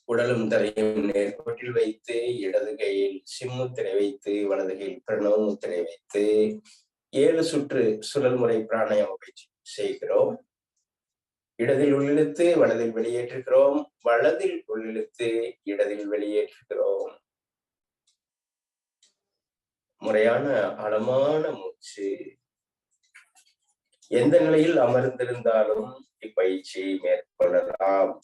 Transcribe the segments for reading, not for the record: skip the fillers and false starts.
உடலும் தலையும் நேர்கோட்டில் வைத்து இடது கையில் சிம்முத்திரை வைத்து வலது கையில் பிரணவ முத்திரை வைத்து 7 சுற்று சுழல் முறை பிராணாயாம பயிற்சி செய்கிறோம். இடதில் உள்ளிழுத்து வலதில் வெளியேற்றுகிறோம், வலதில் உள்ளிழுத்து இடதில் வெளியேற்றுகிறோம். முறையான ஆழமான மூச்சு. எந்த நிலையில் அமர்ந்திருந்தாலும் இப்பயிற்சியை மேற்கொள்ளலாம்.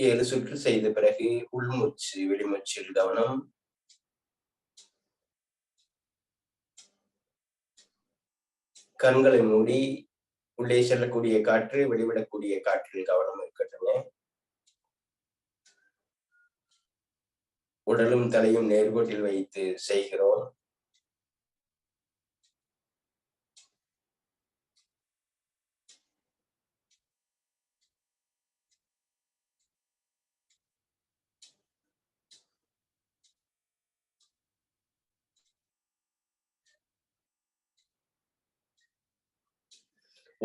ஏழு சுற்று செய்த பிறகு உள்மூச்சு வெளிமூச்சில் கவனம். கண்களை மூடி உள்ளே செல்லக்கூடிய காற்று வெளிவிடக்கூடிய காற்றில் கவனம் இருக்கட்டுமே. உடலும் தலையும் நேர்கோட்டில் வைத்து செய்கிறோம்.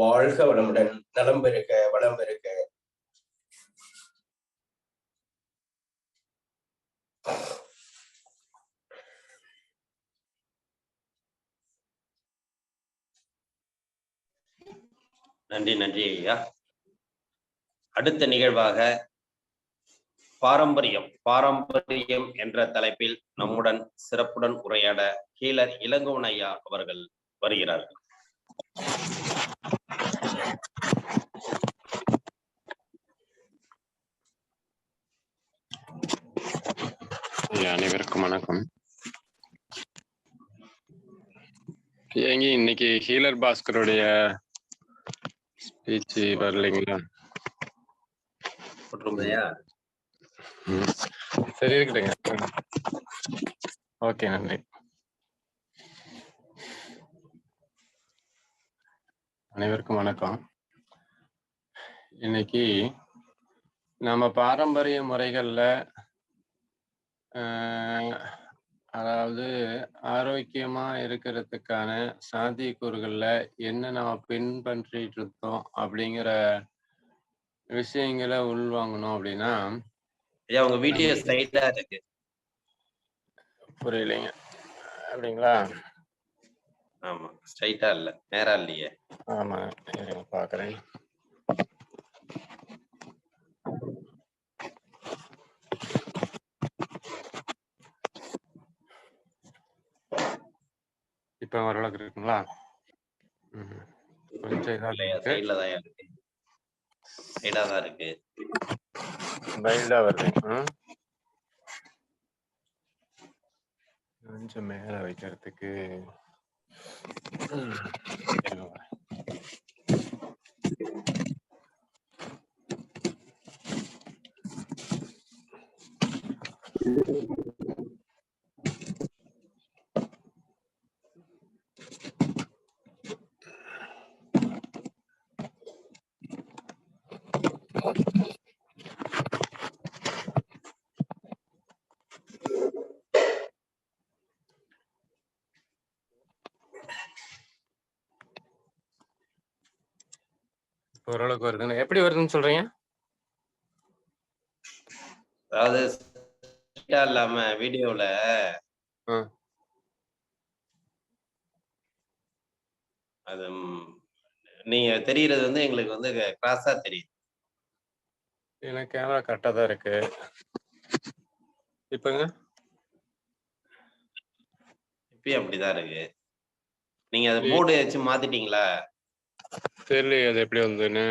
வாழ்க வளமுடன், நலம் பெருக, வளம் பெருக. நன்றி நன்றி ஐயா. அடுத்த நிகழ்வாக பாரம்பரியம் என்ற தலைப்பில் நம்முடன் சிறப்புடன் உரையாட ஹீலர் இளங்கோவன் ஐயா அவர்கள் வருகிறார்கள். அனைவருக்கும் வணக்கம். இன்னைக்கு ஹீலர் பாஸ்கருடைய ஸ்பீச் வரலைங்களா? சரி, இருக்குதுங்க. ஓகே, நன்றி. அனைவருக்கும் வணக்கம். இன்னைக்கு நம்ம பாரம்பரிய முறைகள்ல அதாவது ஆரோக்கியமா இருக்கிறதுக்கான சாத்தியக்கூறுகள்ல என்ன நம்ம பின்பற்றிட்டு இருக்கோம் அப்படிங்கிற விஷயங்களை உள்வாங்கணும் அப்படின்னா ஐயா உங்க வீடியோ ஸ்ட்ரைட்டா இருக்கு. புரியலைங்க அப்படிங்களா? ஆமா, ஸ்ட்ரைட்டா இல்ல, நேரா இல்லையே. ஆமா, இருங்க பாக்குறேன். இப்ப ஓரளவுக்கு இருக்குங்களா? கொஞ்சம் இதா இல்லையா, இருக்கு. சைடுல தான் இருக்கு, சைடா தான் இருக்கு. மைல்டா வருது. கொஞ்சம் மேல வைக்கிறதுக்கு ஓரளவுக்கு வருதுன்னு எப்படி வருதுன்னு சொல்றீங்க? அதாவது ஸ்ட்ரைட்டா இல்லாம வீடியோல அது நீங்க தெரியுறது வந்து எங்களுக்கு வந்து கிராஸா தெரியுது. எனக்கு கேமரா கரெக்டா தான் இருக்கு. இப்பங்க இப்பயும் அப்படிதான் இருக்கு. நீங்க அது போர்டு வச்சு மாத்திட்டீங்களா? தெரியலையே அது எப்படி வந்ததுன்னு.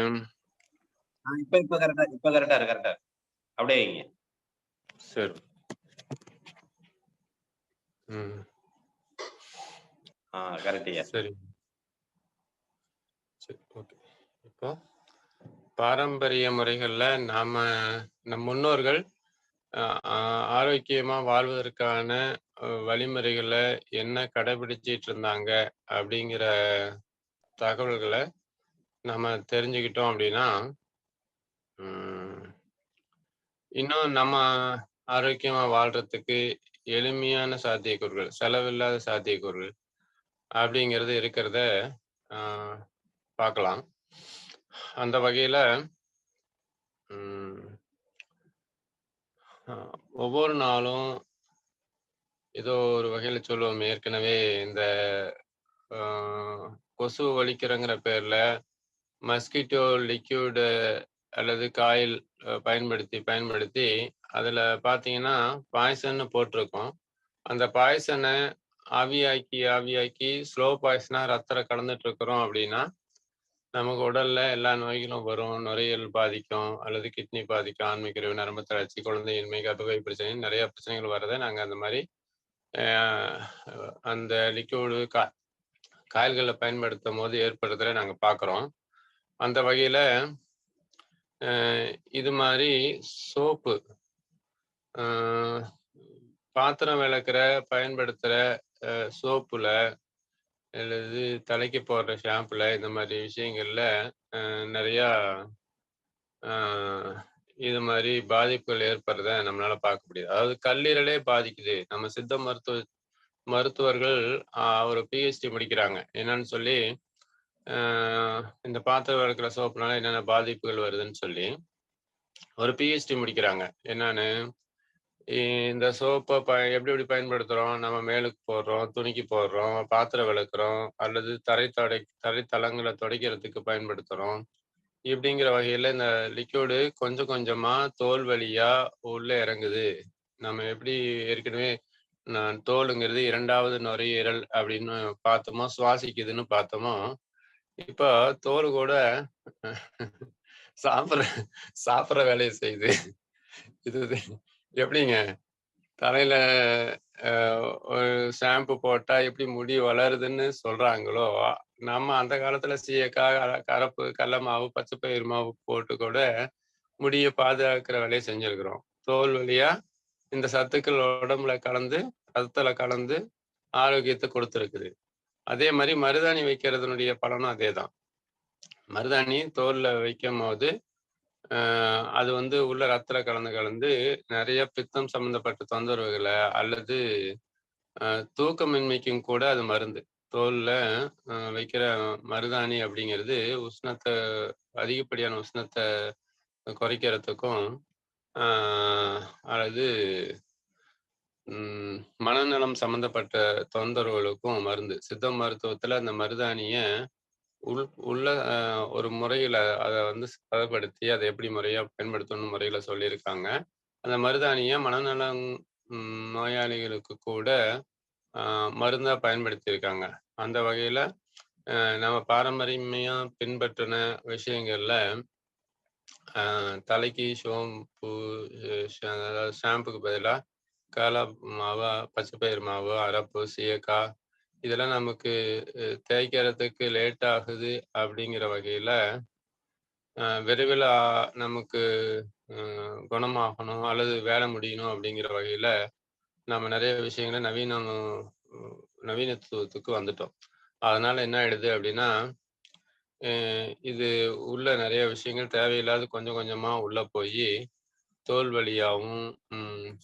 இப்ப கரெக்டா, இப்ப கரெக்டா இருக்கு, கரெக்டா இருக்கு. அப்படியே வைங்க. சரி. கரெக்டியா. சரி சரி, ஓகே. இப்போ பாரம்பரிய முறைகள்ல நம் முன்னோர்கள் ஆரோக்கியமா வாழ்வதற்கான வழிமுறைகளை என்ன கடைபிடிச்சிட்டு இருந்தாங்க அப்படிங்கிற தகவல்களை நம்ம தெரிஞ்சுக்கிட்டோம் அப்படின்னா இன்னும் நம்ம ஆரோக்கியமா வாழ்றதுக்கு எளிமையான சாத்தியக்கூறுகள், செலவில்லாத சாத்தியக்கூறுகள் அப்படிங்கிறது இருக்கிறத பார்க்கலாம். அந்த வகையில ஒவ்வொரு நாளும் ஏதோ ஒரு வகையில சொல்லுவோம். ஏற்கனவே இந்த கொசு ஒழிக்கிறங்கிற பேர்ல மஸ்கிட்டோ லிக்யூடு அல்லது காயில் பயன்படுத்தி அதுல பாத்தீங்கன்னா பாய்சன்னு போட்டிருக்கோம். அந்த பாய்சனை ஆவியாக்கி ஸ்லோ பாய்சனா ரத்தத்துல கலந்துட்டு இருக்கிறோம் அப்படின்னா நமக்கு உடல்ல எல்லா நோய்களும் வரும். நுரையீரல் பாதிக்கும் அல்லது கிட்னி பாதிக்கும், ஆண்மைக்குறைவு, நரம்பு தளர்ச்சி, குழந்தையின்மை, கர்ப்பப்பை பிரச்சனை, நிறைய பிரச்சனைகள் வரதை நாங்க அந்த மாதிரி அந்த லிக்யூடு காய்கறிகளை பயன்படுத்தும் போது ஏற்படுறத நாங்க பார்க்குறோம். அந்த வகையில இது மாதிரி சோப்பு, பாத்திரம் விளக்குற பயன்படுத்துற சோப்புல அல்லது தலைக்கு போடுற ஷாம்புல இந்த மாதிரி விஷயங்கள்ல நிறையா இது மாதிரி பாதிப்புகள் ஏற்படுறத நம்மளால பார்க்க முடியுது. அதாவது கல்லீரலே பாதிக்குது. நம்ம சித்த மருத்துவர்கள் ஒரு PhD முடிக்கிறாங்க. என்னன்னு சொல்லி இந்த பாத்திரம் விளக்குற சோப்புனால என்னென்ன பாதிப்புகள் வருதுன்னு சொல்லி ஒரு PhD முடிக்கிறாங்க. என்னன்னு, இந்த சோப்பை எப்படி பயன்படுத்துறோம்? நம்ம மேலுக்கு போடுறோம், துணிக்கு போடுறோம், பாத்திரம் விளக்குறோம், அல்லது தரைத்தளங்களை துடைக்கிறதுக்கு பயன்படுத்துறோம். இப்படிங்கிற வகையில இந்த லிக்யூடு கொஞ்சம் கொஞ்சமா தோல் வழியா உள்ள இறங்குது. நம்ம எப்படி ஏற்கனவே தோலுங்கிறது 2வது நுரையீரல் அப்படின்னு பார்த்தோமோ, சுவாசிக்குதுன்னு பார்த்தோமோ, இப்போ தோல் கூட சாப்பிட்ற வேலையை செய்யுது. இது எப்படிங்க, தலையில ஒரு ஷாம்பு போட்டா எப்படி முடி வளருதுன்னு சொல்றாங்களோ, நம்ம அந்த காலத்துல சீயக்காய், கரப்பு, கடல மாவு, பச்சை பயிறு மாவு போட்டு கூட முடியை பாதுகாக்கிற வேலையை செஞ்சிருக்கிறோம். தோல் வழியா இந்த சத்துக்கள் உடம்புல கலந்து ரத்தத்துல கலந்து ஆரோக்கியத்தை கொடுத்துருக்குது. அதே மாதிரி மருதாணி வைக்கிறதுனுடைய பலனும் அதே தான். மருதாணி தோல்ல வைக்கும்போது அது வந்து உள்ள ரத்தத்துல கலந்து நிறைய பித்தம் சம்பந்தப்பட்ட தொந்தரவுகளை அல்லது தூக்கமின்மைக்கும் கூட அது மருந்து. தோல்ல வைக்கிற மருதாணி அப்படிங்கிறது உஷ்ணத்தை அதிகப்படியான உஷ்ணத்தை குறைக்கிறதுக்கும் அல்லது மனநலம் சம்பந்தப்பட்ட தொந்தரவுகளுக்கும் மருந்து. சித்த மருத்துவத்துல அந்த மருதாணிய உள்ள ஒரு முறையில அத வந்து பதப்படுத்தி அதை எப்படி முறையா பயன்படுத்தணும் முறையில சொல்லியிருக்காங்க. அந்த மருதாணிய மனநலம் நோயாளிகளுக்கு கூட மருந்தா பயன்படுத்தியிருக்காங்க. அந்த வகையில நம்ம பாரம்பரியமையா பின்பற்றின விஷயங்கள்ல தலைக்கு சோம்பு அதாவது ஷாம்புக்கு பதிலா காலா மாவு, பச்சைப்பயிறு மாவு, அரப்பு, சீயக்காய் இதெல்லாம் நமக்கு தேய்க்கிறதுக்கு லேட் ஆகுது அப்படிங்கிற வகையில விரைவில் நமக்கு குணமாகணும் அல்லது வேலை முடியணும் அப்படிங்கிற வகையில நம்ம நிறைய விஷயங்களை நவீனத்துவத்துக்கு வந்துட்டோம். அதனால என்ன ஆயிடுது அப்படின்னா இது உள்ள நிறைய விஷயங்கள் தேவையில்லாத கொஞ்சம் கொஞ்சமா உள்ள போய் தோல் வழியாகவும்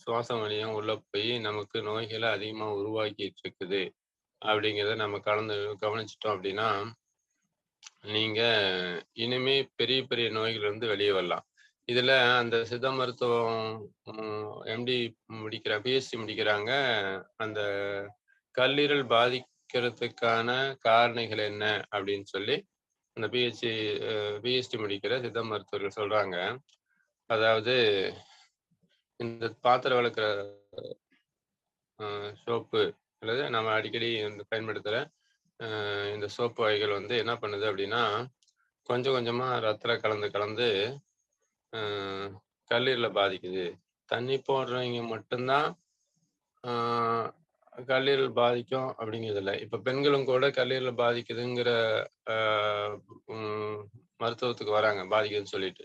சுவாசம் வழியாகவும் உள்ள போய் நமக்கு நோய்களை அதிகமா உருவாக்கிட்டு இருக்குது அப்படிங்கிறத நம்ம கவனிச்சிட்டோம் அப்படின்னா நீங்க இனிமே பெரிய பெரிய நோய்கள் இருந்து வெளியே வரலாம். இதுல அந்த சித்த மருத்துவம் எம்டி பிஎஸ்சி முடிக்கிறாங்க. அந்த கல்லீரல் பாதிக்கிறதுக்கான காரணிகள் என்ன அப்படின்னு சொல்லி அந்த பிஎஸ்டி முடிக்கிற சித்த மருத்துவர்கள் சொல்றாங்க. அதாவது இந்த பாத்திரம் விளக்குற சோப்பு அல்லது நம்ம அடிக்கடி பயன்படுத்துகிற இந்த சோப்பு வகைகள் வந்து என்ன பண்ணுது அப்படின்னா கொஞ்சம் கொஞ்சமா ரத்தத்தில் கலந்து கல்லீரலை பாதிக்குது. தண்ணி போடுறவங்க மட்டும்தான் கல்லீரல் பாதிக்கும் அப்படிங்கிறது இல்லை. இப்போ பெண்களும் கூட கல்லீரல் பாதிக்குதுங்கிற மருத்துவத்துக்கு வராங்க பாதிக்குதுன்னு சொல்லிட்டு.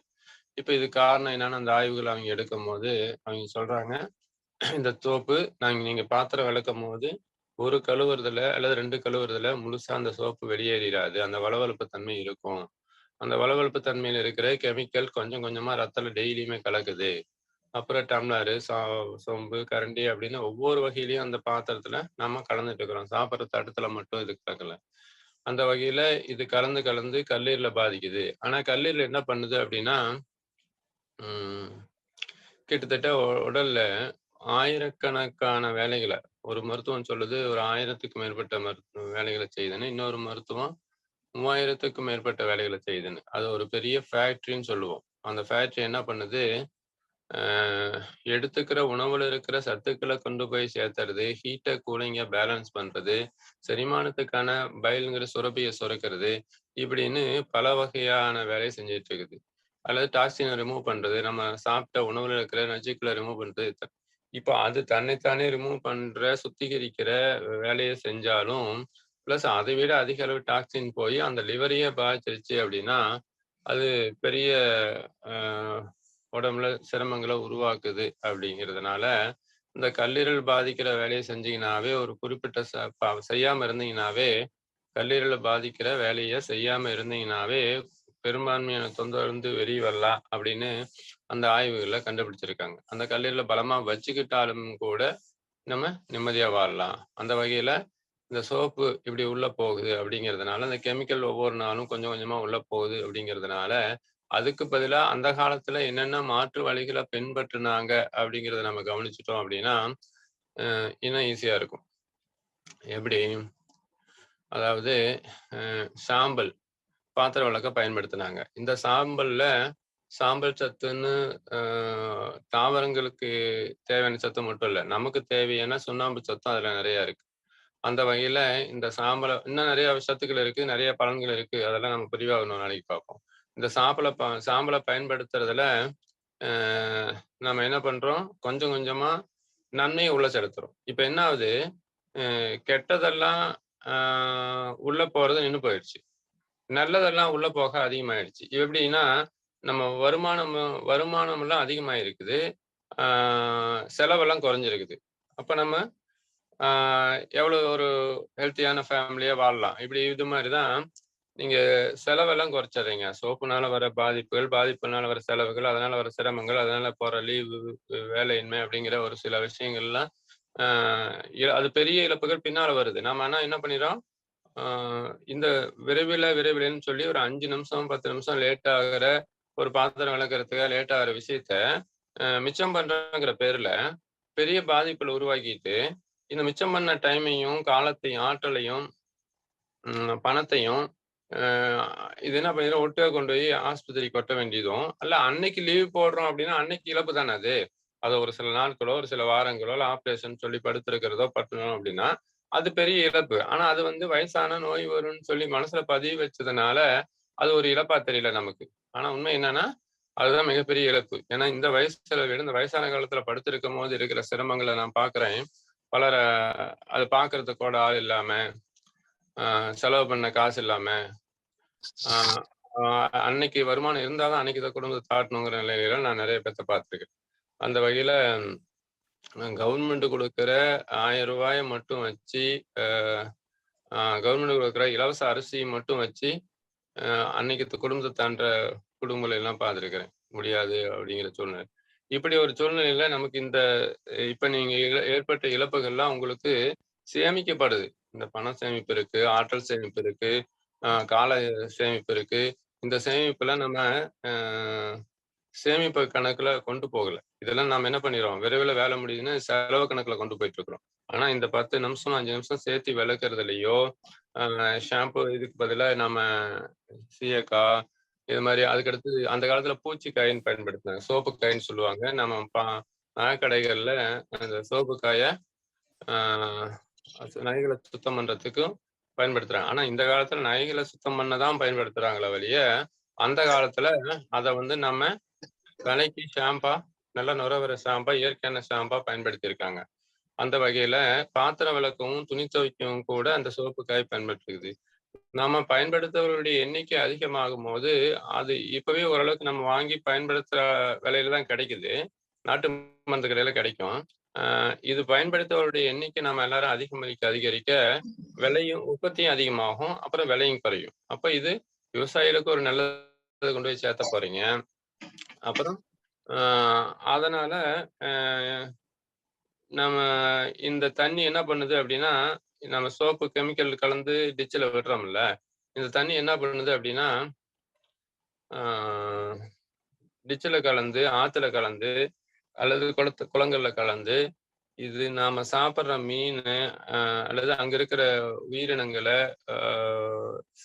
இப்போ இது காரணம் என்னன்னா அந்த ஆய்வுகள் அவங்க எடுக்கும் போது அவங்க சொல்றாங்க இந்த சோப்பு நீங்க பாத்திரம் விளக்கும் போது ஒரு கழுவுறதுல அல்லது 2 கழுவுறதுல முழுசா அந்த சோப்பு வெளியேறாது. அந்த வளவளப்பு தன்மை இருக்கும். அந்த வளவளப்பு தன்மையில இருக்கிற கெமிக்கல் கொஞ்சம் கொஞ்சமா ரத்தத்துல டெய்லியுமே கலக்குது. அப்புறம் டம்ளரு, சொம்பு, கரண்டி அப்படின்னு ஒவ்வொரு வகையிலையும் அந்த பாத்திரத்துல நம்ம கலந்துட்டு இருக்கிறோம். சாப்பிட்ற தட்டத்துல மட்டும் இது கலக்கல. அந்த வகையில இது கலந்து கல்லீரல பாதிக்குது. ஆனா கல்லீரல் என்ன பண்ணுது அப்படின்னா கிட்டத்தட்ட உடல்ல ஆயிரக்கணக்கான வேலைகளை ஒரு மருத்துவம் சொல்லுது ஒரு 1000க்கு மேற்பட்ட வேலைகளை செய்யுதுன்னு, இன்னொரு மருத்துவம் 3000க்கும் மேற்பட்ட வேலைகளை செய்யுதுன்னு. அது ஒரு பெரிய ஃபேக்டரின்னு சொல்லுவோம். அந்த ஃபேக்டரி என்ன பண்ணுது, எடுத்துக்கிற உணவுல இருக்கிற சத்துக்களை கொண்டு போய் சேர்த்துறது, ஹீட்டை கூலிங்க பேலன்ஸ் பண்றது, செரிமானத்துக்கான பைலுங்கிற சுரப்பியை சுரக்கிறது, இப்படின்னு பல வகையான வேலையை செஞ்சுட்டு இருக்குது. அல்லது டாக்ஸினை ரிமூவ் பண்றது, நம்ம சாப்பிட்ட உணவுல இருக்கிற நச்சுக்களை ரிமூவ் பண்றது. இப்போ அது தன்னைத்தானே ரிமூவ் பண்ற சுத்திகரிக்கிற வேலையை செஞ்சாலும் பிளஸ் அதை விட அதிக அளவு டாக்ஸின் போய் அந்த லிவரையே பாதிச்சிருச்சு அப்படின்னா அது பெரிய உடம்புல சிரமங்களை உருவாக்குது. அப்படிங்கிறதுனால இந்த கல்லீரல் பாதிக்கிற வேலையை செஞ்சீங்கன்னாவே ஒரு குறிப்பிட்ட செய்யாம இருந்தீங்கன்னாவே கல்லீரலை பாதிக்கிற வேலையை செய்யாம இருந்தீங்கன்னாவே பெரும்பான்மையான தொந்தரவு வெளியே வரலாம் அப்படின்னு அந்த ஆய்வுகள்ல கண்டுபிடிச்சிருக்காங்க. அந்த கல்லீரலை பலமா வச்சுக்கிட்டாலும் கூட நம்ம நிம்மதியா வாழலாம். அந்த வகையில இந்த சோப்பு இப்படி உள்ள போகுது அப்படிங்கிறதுனால அந்த கெமிக்கல் ஒவ்வொரு நாளும் கொஞ்சம் கொஞ்சமா உள்ள போகுது அப்படிங்கிறதுனால அதுக்கு பதிலா அந்த காலத்துல என்னென்ன மாற்று வழிகளை பின்பற்றினாங்க அப்படிங்கிறத நம்ம கவனிச்சிட்டோம் அப்படின்னா இன்னும் ஈஸியா இருக்கும். எப்படி? அதாவது சாம்பல் பாத்திரம் விளக்க பயன்படுத்தினாங்க. இந்த சாம்பல் சத்துன்னு தாவரங்களுக்கு தேவையான சத்து மட்டும் இல்லை, நமக்கு தேவையான சுண்ணாம்பு சத்தும் அதுல நிறைய இருக்கு. அந்த வகையில இந்த இன்னும் நிறைய சத்துக்கள் இருக்கு, நிறைய பலன்கள் இருக்கு. அதெல்லாம் நம்ம விரிவாக இன்னொரு நாளைக்கு பார்ப்போம். இந்த சாம்பலை பயன்படுத்துறதுல நம்ம என்ன பண்றோம், கொஞ்சம் கொஞ்சமா நன்மையை உள்ள செலுத்துறோம். இப்ப என்ன ஆகுது, கெட்டதெல்லாம் உள்ள போறது நின்று போயிடுச்சு, நல்லதெல்லாம் உள்ள போக அதிகமாயிடுச்சு. எப்படின்னா நம்ம வருமானம் எல்லாம் அதிகமாயிருக்குது, செலவெல்லாம் குறைஞ்சிருக்குது. அப்ப நம்ம எவ்வளவு ஒரு ஹெல்த்தியான ஃபேமிலியா வாழலாம். இது மாதிரிதான் நீங்க செலவெல்லாம் குறைச்சிடுறீங்க. சோப்புனால வர பாதிப்புகள், பாதிப்புனால வர செலவுகள், அதனால வர சிரமங்கள், அதனால போற லீவு, வேலையின்மை அப்படிங்கிற ஒரு சில விஷயங்கள்லாம் ஆ அது பெரிய இழப்புகள் பின்னால வருது. நாம ஆனா என்ன பண்ணிறோம், ஆ இந்த விரைவிலன்னு சொல்லி ஒரு 5 நிமிஷம், 10 நிமிஷம் லேட் ஆகுற ஒரு பாத்திரம் விளக்குறதுக்காக லேட் ஆகுற விஷயத்த, மிச்சம் பண்றோங்கிற பேர்ல பெரிய பாதிப்புகள உருவாக்கிட்டு, இந்த மிச்சம் பண்ண டைமையும், காலத்தையும், ஆற்றலையும், பணத்தையும் அ இது என்ன பண்ணிரும் ஒட்டுக்கா கொண்டு போய் ஆஸ்பத்திரிக்கு கொட்ட வேண்டியதும், அல்ல அன்னைக்கு லீவ் போடுறோம் அப்படின்னா, அன்னைக்கு இழப்பு தானே அது. அத ஒரு சில நாட்களோ, ஒரு சில வாரங்களோ, இல்ல ஆப்ரேஷன் சொல்லி படுத்திருக்கிறதோ படுத்தணும் அப்படின்னா, அது பெரிய இழப்பு. ஆனா அது வந்து வயசானா நோய் வரும்ன்னு சொல்லி மனசுல பதிய வச்சதுனால, அது ஒரு இழப்பா தெரியல நமக்கு. ஆனா உண்மை என்னன்னா, அதுதான் மிகப்பெரிய இழப்பு. ஏன்னா இந்த வயசுல விட இந்த வயசான காலத்துல படுத்திருக்கும்போது இருக்கிற சிரமங்கள நான் பார்க்கிறேன். பலர அத பார்க்கறதுக்கு கூட ஆள் இல்லாம, செலவு பண்ண காசு இல்லாம, ஆ ஆ அன்னைக்கு வருமானம் இருந்தா தான் அன்னைக்கு இந்த குடும்பத்த தாட்டணுங்கிற நிலையில நான் நெறைய பேத்த பார்த்துருக்கேன். அந்த வகையில கவர்மெண்ட் குடுக்குற ரூ. 1000 மட்டும் வச்சு, அ அ கவர்மெண்ட் குடுக்குற இலவச அரிசிய மட்டும் வச்சு, அ அன்னைக்கு குடும்பத்த தாண்டுற குடும்பங்களை எல்லாம் பார்த்துருக்கிறேன். முடியாது அப்படிங்கிற சூழ்நிலை. இப்படி ஒரு சூழ்நிலையில நமக்கு இந்த இப்ப நீங்க ஏற்பட்ட இழப்புகள்லாம் உங்களுக்கு சேமிக்கப்படுது. இந்த பண சேமிப்பு இருக்கு, ஆற்றல் சேமிப்பு இருக்கு, கால சேமிப்பு இருக்கு. இந்த சேமிப்புல நம்ம அ சேமிப்பு கணக்குல கொண்டு போகல. இதெல்லாம் நாம என்ன பண்ணிறோம், விரைவில வேலை முடியுதுன்னு செலவு கணக்குல கொண்டு போயிட்டுருக்கிறோம். ஆனா இந்த 10 நிமிஷம், 5 நிமிஷம் சேர்த்து விளக்குறதுலயோ, ஷாம்பு இதுக்கு பதிலா நம்ம சீயக்காய், இது மாரி அதுக்கடுத்து அந்த காலத்துல பூச்சிக்காயின்னு பயன்படுத்தினாங்க. சோப்பு காயின்னு சொல்லுவாங்க. நம்ம நகைக்கடைகள்ல அந்த சோப்பு காய ஆ நகைகள சுத்தம் பண்றதுக்கும் பயன்படுத்துறாங்க. ஆனா இந்த காலத்துல நகைகள சுத்தம் பண்ண தான் பயன்படுத்துறாங்களே ஒழிய, அந்த காலத்துல அத வந்து நம்ம தலைக்கு ஷாம்பா, நல்லா நுர வர ஷாம்பா, இயற்கையான ஷாம்பா பயன்படுத்தியிருக்காங்க. அந்த வகையில பாத்திரம் விளக்கவும், துணி துவைக்கவும் கூட அந்த சோப்பு காய் பயன்படுத்துது. நாம பயன்படுத்துபவர்களுடைய எண்ணிக்கை அதிகமாகும்போது, அது இப்பவே ஓரளவுக்கு நம்ம வாங்கி பயன்படுத்துற விலையில தான் கிடைக்குது. நாட்டு மருந்து கடையில கிடைக்கும். இது பயன்படுத்துபவருடைய எண்ணிக்கை நம்ம எல்லாரும் அதிகரிக்க அதிகரிக்க, விலையும் உற்பத்தியும் அதிகமாகும். அப்புறம் விலையும் குறையும். அப்ப இது விவசாயிகளுக்கு ஒரு நல்லத கொண்டு போய் சேர்த்த போறீங்க. அப்புறம் அ அதனால அ நம்ம இந்த தண்ணி என்ன பண்ணுது அப்படின்னா, நம்ம சோப்பு கெமிக்கல் கலந்து டிட்ச்ல விடுறோம்ல. இந்த தண்ணி என்ன பண்ணுது அப்படின்னா, ஆ டிட்ச்ல கலந்து, ஆத்துல கலந்து அல்லது குளங்கள்ல கலந்து, இது நாம சாப்பிடுற மீனு, அல்லது அங்க இருக்கிற உயிரினங்கள அ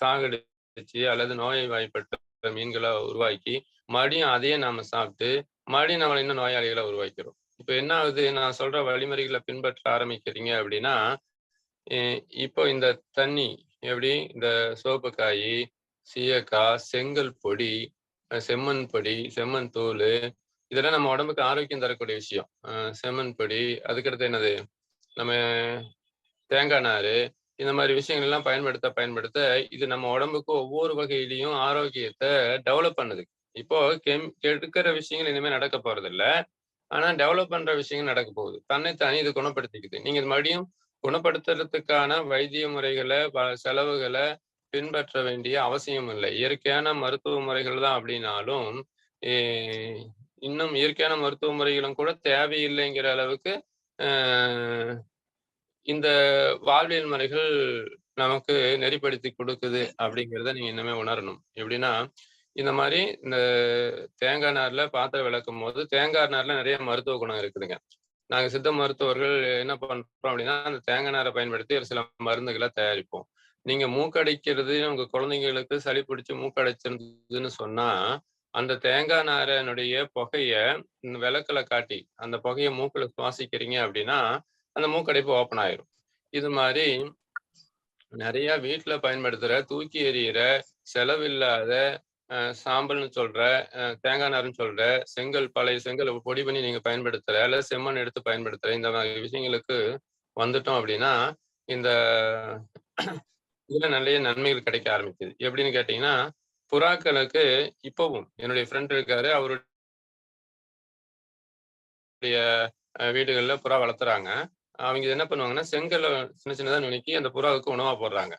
சாகடிச்சு அல்லது நோய்வாய்ப்பட்ட மீன்கள உருவாக்கி, மறுபடியும் அதையே நாம சாப்பிட்டு, மறுபடியும் நம்மள இன்னும் நோயாளிகளா உருவாக்கிறோம். இப்ப என்ன ஆகுது, நான் சொல்ற வழிமுறைகள பின்பற்ற ஆரம்பிக்கிறீங்க அப்படின்னா, எ இப்போ இந்த தண்ணி எப்படி இந்த சோப்பு காயி, சீயக்காய், செங்கல் பொடி, செம்மண் பொடி, செம்மண் தூளு, இதெல்லாம் நம்ம உடம்புக்கு ஆரோக்கியம் தரக்கூடிய விஷயம். செம்மண் பொடி, அதுக்கடுத்து என்னது? நம்ம தேங்காய் நாரு, இந்த மாரி விஷயங்கள் எல்லாம் பயன்படுத்த, இது நம்ம உடம்புக்கு ஒவ்வொரு வகையிலயும் ஆரோக்கியத்த டெவலப் பண்ணுது. இப்போ கெடுக்கிற விஷயங்கள் இனிமே நடக்க போறதில்ல. ஆனா டெவலப் பண்ற விஷயங்கள் நடக்க போகுது. தன்னைத்தானே இது குணப்படுத்திக்குது. நீங்க இது மறுபடியும் குணப்படுத்துறதுக்கான வைத்திய முறைகள, செலவுகள பின்பற்ற வேண்டிய அவசியம் இல்லை. இயற்கையான மருத்துவ முறைகள் தான் அப்படின்னாலும், எ இன்னும் இயற்கையான மருத்துவ முறைகளும் கூட தேவையில்லைங்கிற அளவுக்கு, அ இந்த வாழ்வியல் முறைகள் நமக்கு நெறிப்படுத்தி குடுக்குது அப்படிங்கிறத நீங்க இன்னுமே உணரணும். எப்படின்னா, இந்த மாரி இந்த தேங்காய் நார்ல பாத்திரம் விளக்கும்போது, தேங்காய் நார்ல நெறைய மருத்துவ குணம் இருக்குதுங்க. நாங்க சித்த மருத்துவர்கள் என்ன பண்றோம் அப்படின்னா, அந்த தேங்காய் நார பயன்படுத்தி ஒரு சில மருந்துகள தயாரிப்போம். நீங்க மூக்கடைக்கிறது, உங்க குழந்தைங்களுக்கு சளி பிடிச்சு மூக்கடைச்சிருந்ததுன்னு சொன்னா, அந்த தேங்காய் நாரினுடைய புகைய விளக்குல காட்டி, அந்த புகைய மூக்குல சுவாசிக்கிறீங்க அப்படின்னா, அந்த மூக்கடைப்பு ஓப்பன் ஆயிரும். இது மாரி நெறைய வீட்ல பயன்படுத்துற, தூக்கி எறியிற, செலவில்லாத, சாம்பல்ன்னு சொல்ற, தேங்காய் நார்ன்னு சொல்ற, பழைய செங்கல் பொடி பண்ணி நீங்க பயன்படுத்துற, அல்லது செம்மண் எடுத்து பயன்படுத்துற, இந்த மாரி விஷயங்களுக்கு வந்துட்டோம் அப்படின்னா, இந்த இதுல நெறைய நன்மைகள் கிடைக்க ஆரம்பிக்குது. எப்படின்னு கேட்டீங்கன்னா, புறாக்களுக்கு இப்பவும் என்னுடைய ஃப்ரெண்ட் இருக்காரு. அவருடைய வீடுகள்ல புறா வளர்த்துறாங்க. அவைங்க என்ன பண்ணுவாங்கன்னா, செங்கல்ல சின்ன சின்னதா நுணுக்கி அந்த புறாவுக்கு உணவா போடுறாங்க.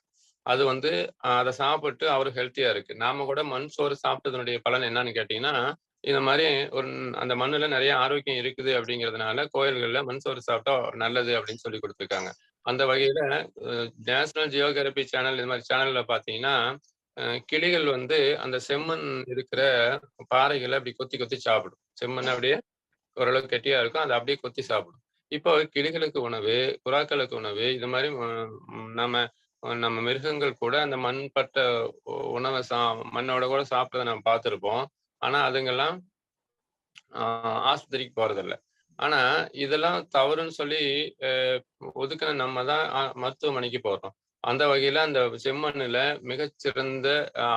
அது வந்து அதை சாப்பிட்டு அவரு ஹெல்த்தியா இருக்கு. நாம கூட மண் சோறு சாப்பிட்டதனுடைய பலன் என்னன்னு கேட்டீங்கன்னா, இந்த மாதிரி அந்த மண்ணுல நிறைய ஆரோக்கியம் இருக்குது அப்படிங்கிறதுனால கோயில்கள்ல மண் சோறு சாப்பிட்டா நல்லது அப்படின்னு சொல்லி கொடுத்துருக்காங்க. அந்த வகையில நேஷனல் ஜியோகிராபி சேனல் இது மாதிரி சேனல்ல பாத்தீங்கன்னா, கிளிகள் வந்து அந்த செம்மண் இருக்கிற பாறைகளை அப்படி கொத்தி கொத்தி சாப்பிடும். செம்மண் அப்படியே ஓரளவுக்கு கெட்டியா இருக்கும். அதை அப்படியே கொத்தி சாப்பிடும். இப்போ கிளிகளுக்கு உணவு, புறாக்களுக்கு உணவு, இது மாதிரி நம்ம நம்ம மிருகங்கள் கூட அந்த மண்பட்ட உணவை மண்ணோட கூட சாப்பிட்டதை நம்ம பார்த்திருப்போம். ஆனா அதுங்கெல்லாம் ஆஸ்பத்திரிக்கு போறதில்ல. ஆனா இதெல்லாம் தவறுன்னு சொல்லி ஒதுக்கின நம்ம தான் மருத்துவமனைக்கு போறோம். அந்த வகையில அந்த செம்மண்ணுல மிகச்சிறந்த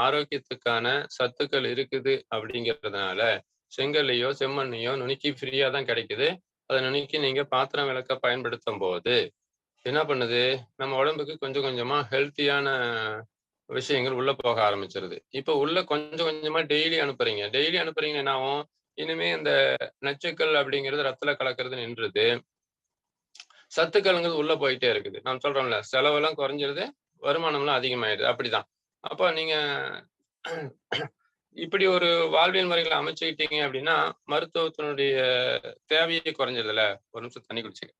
ஆரோக்கியத்துக்கான சத்துக்கள் இருக்குது அப்படிங்கிறதுனால செங்கல்லையோ செம்மண்ணையோ நுணுக்கி ஃப்ரீயா தான் கிடைக்குது. அதை நுணுக்கி நீங்க பாத்திரம் விளக்க பயன்படுத்தும் போது என்ன பண்ணுது, நம்ம உடம்புக்கு கொஞ்சம் கொஞ்சமா ஹெல்த்தியான விஷயங்கள் உள்ள போக ஆரம்பிச்சிருது. இப்ப உள்ள கொஞ்சம் கொஞ்சமா டெய்லி அனுப்புறீங்க. டெய்லி அனுப்புறீங்கன்னா என்ன ஆகும்? இனிமே இந்த நச்சுக்கள் அப்படிங்கிறது ரத்தத்துல கலக்கிறது நின்றுது. சத்துக்கள்ங்கிறது உள்ள போயிட்டே இருக்குது. நான் சொல்றோம்ல, செலவெல்லாம் குறைஞ்சிருது, வருமானம்லாம் அதிகமாயிடுது. அப்படிதான். அப்ப நீங்க இப்படி ஒரு வாழ்வியல் முறைகளை அமைச்சுக்கிட்டீங்க அப்படின்னா, மருத்துவத்தினுடைய தேவையே குறைஞ்சிருதுல்ல. ஒரு நிமிஷம் தண்ணி குடிச்சுக்க.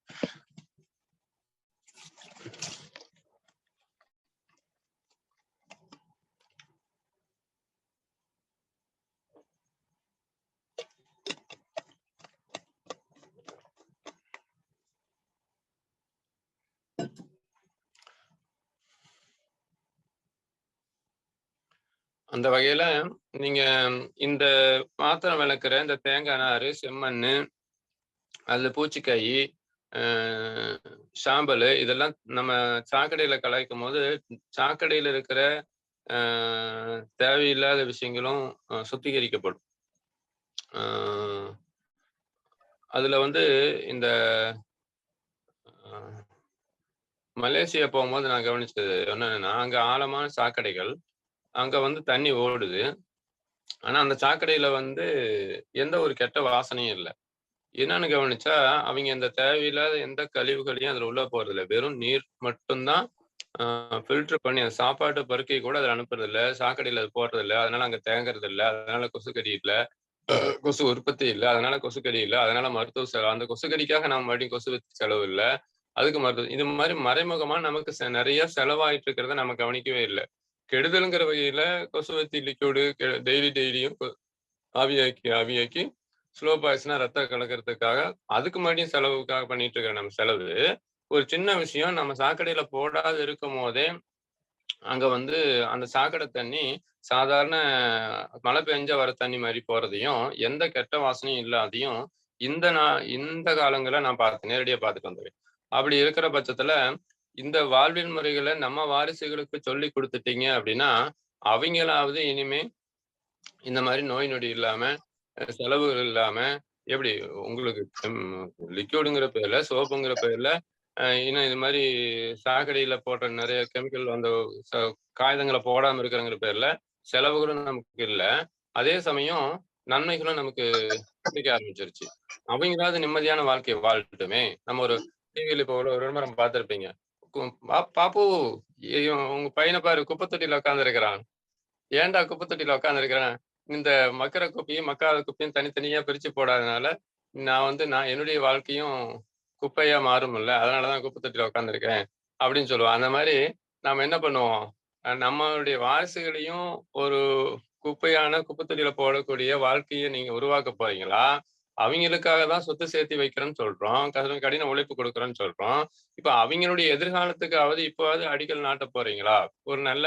அந்த வகையில நீங்க இந்த பாத்திரம் விளக்குற இந்த தேங்காய் நாறு, செம்மண்ணு, அதுல பூச்சிக்காய், சாம்பல் இதெல்லாம் நம்ம சாக்கடையில கலாய்க்கும் போது சாக்கடையில இருக்கிற தேவையில்லாத விஷயங்களும் சுத்திகரிக்கப்படும். அதுல வந்து இந்த மலேசியா போகும்போது நான் கவனிச்சது என்னன்னா, அங்க ஆழமான சாக்கடைகள், அங்க வந்து தண்ணி ஓடுது. ஆனா அந்த சாக்கடையில வந்து எந்த ஒரு கெட்ட வாசனையும் இல்ல. என்னன்னு கவனிச்சா, அவங்க இந்த தேவையில்லாத எந்த கழிவுகளையும் அதுல உள்ள போறதில்ல. வெறும் நீர் மட்டும் தான் ஃபில்டர் பண்ணி அந்த சாப்பாட்டு பருக்கை கூட அதுல அனுப்புறதில்ல. சாக்கடையில அது போடுறதில்ல. அதனால அங்க தேங்குறதில்ல. அதனால கொசுக்கடி இல்ல. கொசு உற்பத்தி இல்ல. அதனால கொசுக்கடி இல்ல. அதனால மருத்துவ செலவு அந்த கொசுக்கடிக்காக நம்ம மறுபடியும் கொசு செலவு இல்ல. அதுக்கு மருத்துவம் இது மாதிரி மறைமுகமா நமக்கு நிறைய செலவாயிட்டு இருக்கிறத நம்ம கவனிக்கவே இல்ல. கெடுதல்ங்கிற வகையில கொசுவத்தி லிக்விடு டெய்லியும் ஆவியாக்கி ஸ்லோ பாய்ஸ்னா ரத்தம் கலக்கிறதுக்காக அதுக்கு மறுபடியும் செலவுக்காக பண்ணிட்டு இருக்கிற நம்ம செலவு ஒரு சின்ன விஷயம். நம்ம சாக்கடையில போடாது இருக்கும் போதே அங்க வந்து அந்த சாக்கடை தண்ணி சாதாரண மழை பெஞ்சா வர தண்ணி மாதிரி போறதையும் எந்த கெட்ட வாசனையும் இல்லாதையும் இந்த காலங்களில் நான் நேரடியா பார்த்துட்டு வந்தேன். அப்படி இருக்கிற பட்சத்துல இந்த வாழ்வியல் முறைகளை நம்ம வாரிசுகளுக்கு சொல்லி கொடுத்துட்டீங்க அப்படின்னா அவங்களாவது இனிமே இந்த மாதிரி நோய் நொடி இல்லாம செலவுகள் இல்லாம எப்படி உங்களுக்கு லிக்விடுங்கிற பேர்ல சோப்புங்கிற பேர்ல இன்னும் இது மாதிரி சாக்கடையில போடுற நிறைய கெமிக்கல் அந்த காகிதங்களை போடாம இருக்கிறங்கிற பேர்ல செலவுகளும் நமக்கு இல்லை. அதே சமயம் நன்மைகளும் நமக்கு கிடைக்க ஆரம்பிச்சிருச்சு. அவங்களாவது நிம்மதியான வாழ்க்கையை வாழட்டுமே. நம்ம ஒரு டிவியில இப்போ ஒரு விளம்பரம் பார்த்திருப்பீங்க. பாப்பு உங்க பையனை பாரு குப்பை தொட்டியில உட்கார்ந்து இருக்கிறான். ஏன்டா குப்பை தொட்டியில உட்கார்ந்து இருக்கிறேன்? இந்த மக்கிற குப்பையும் மக்காத குப்பையும் தனித்தனியா பிரிச்சு போடாதனால நான் என்னுடைய வாழ்க்கையும் குப்பையா மாறும்ல. அதனாலதான் குப்பை தொட்டியில உட்கார்ந்துருக்கேன் அப்படின்னு சொல்லுவோம். அந்த மாதிரி நாம என்ன பண்ணுவோம், நம்மளுடைய வாரிசுகளையும் ஒரு குப்பையான குப்பை தொட்டியில போடக்கூடிய வாழ்க்கையை நீங்க உருவாக்க போறீங்களா? அவங்களுக்காக தான் சொத்து சேர்த்து வைக்கிறேன்னு சொல்றோம், கடின உழைப்பு கொடுக்குறோன்னு சொல்றோம். இப்ப அவங்களுடைய எதிர்காலத்துக்காவது இப்போவாது அடிக்கல் நாட்ட போறீங்களா? ஒரு நல்ல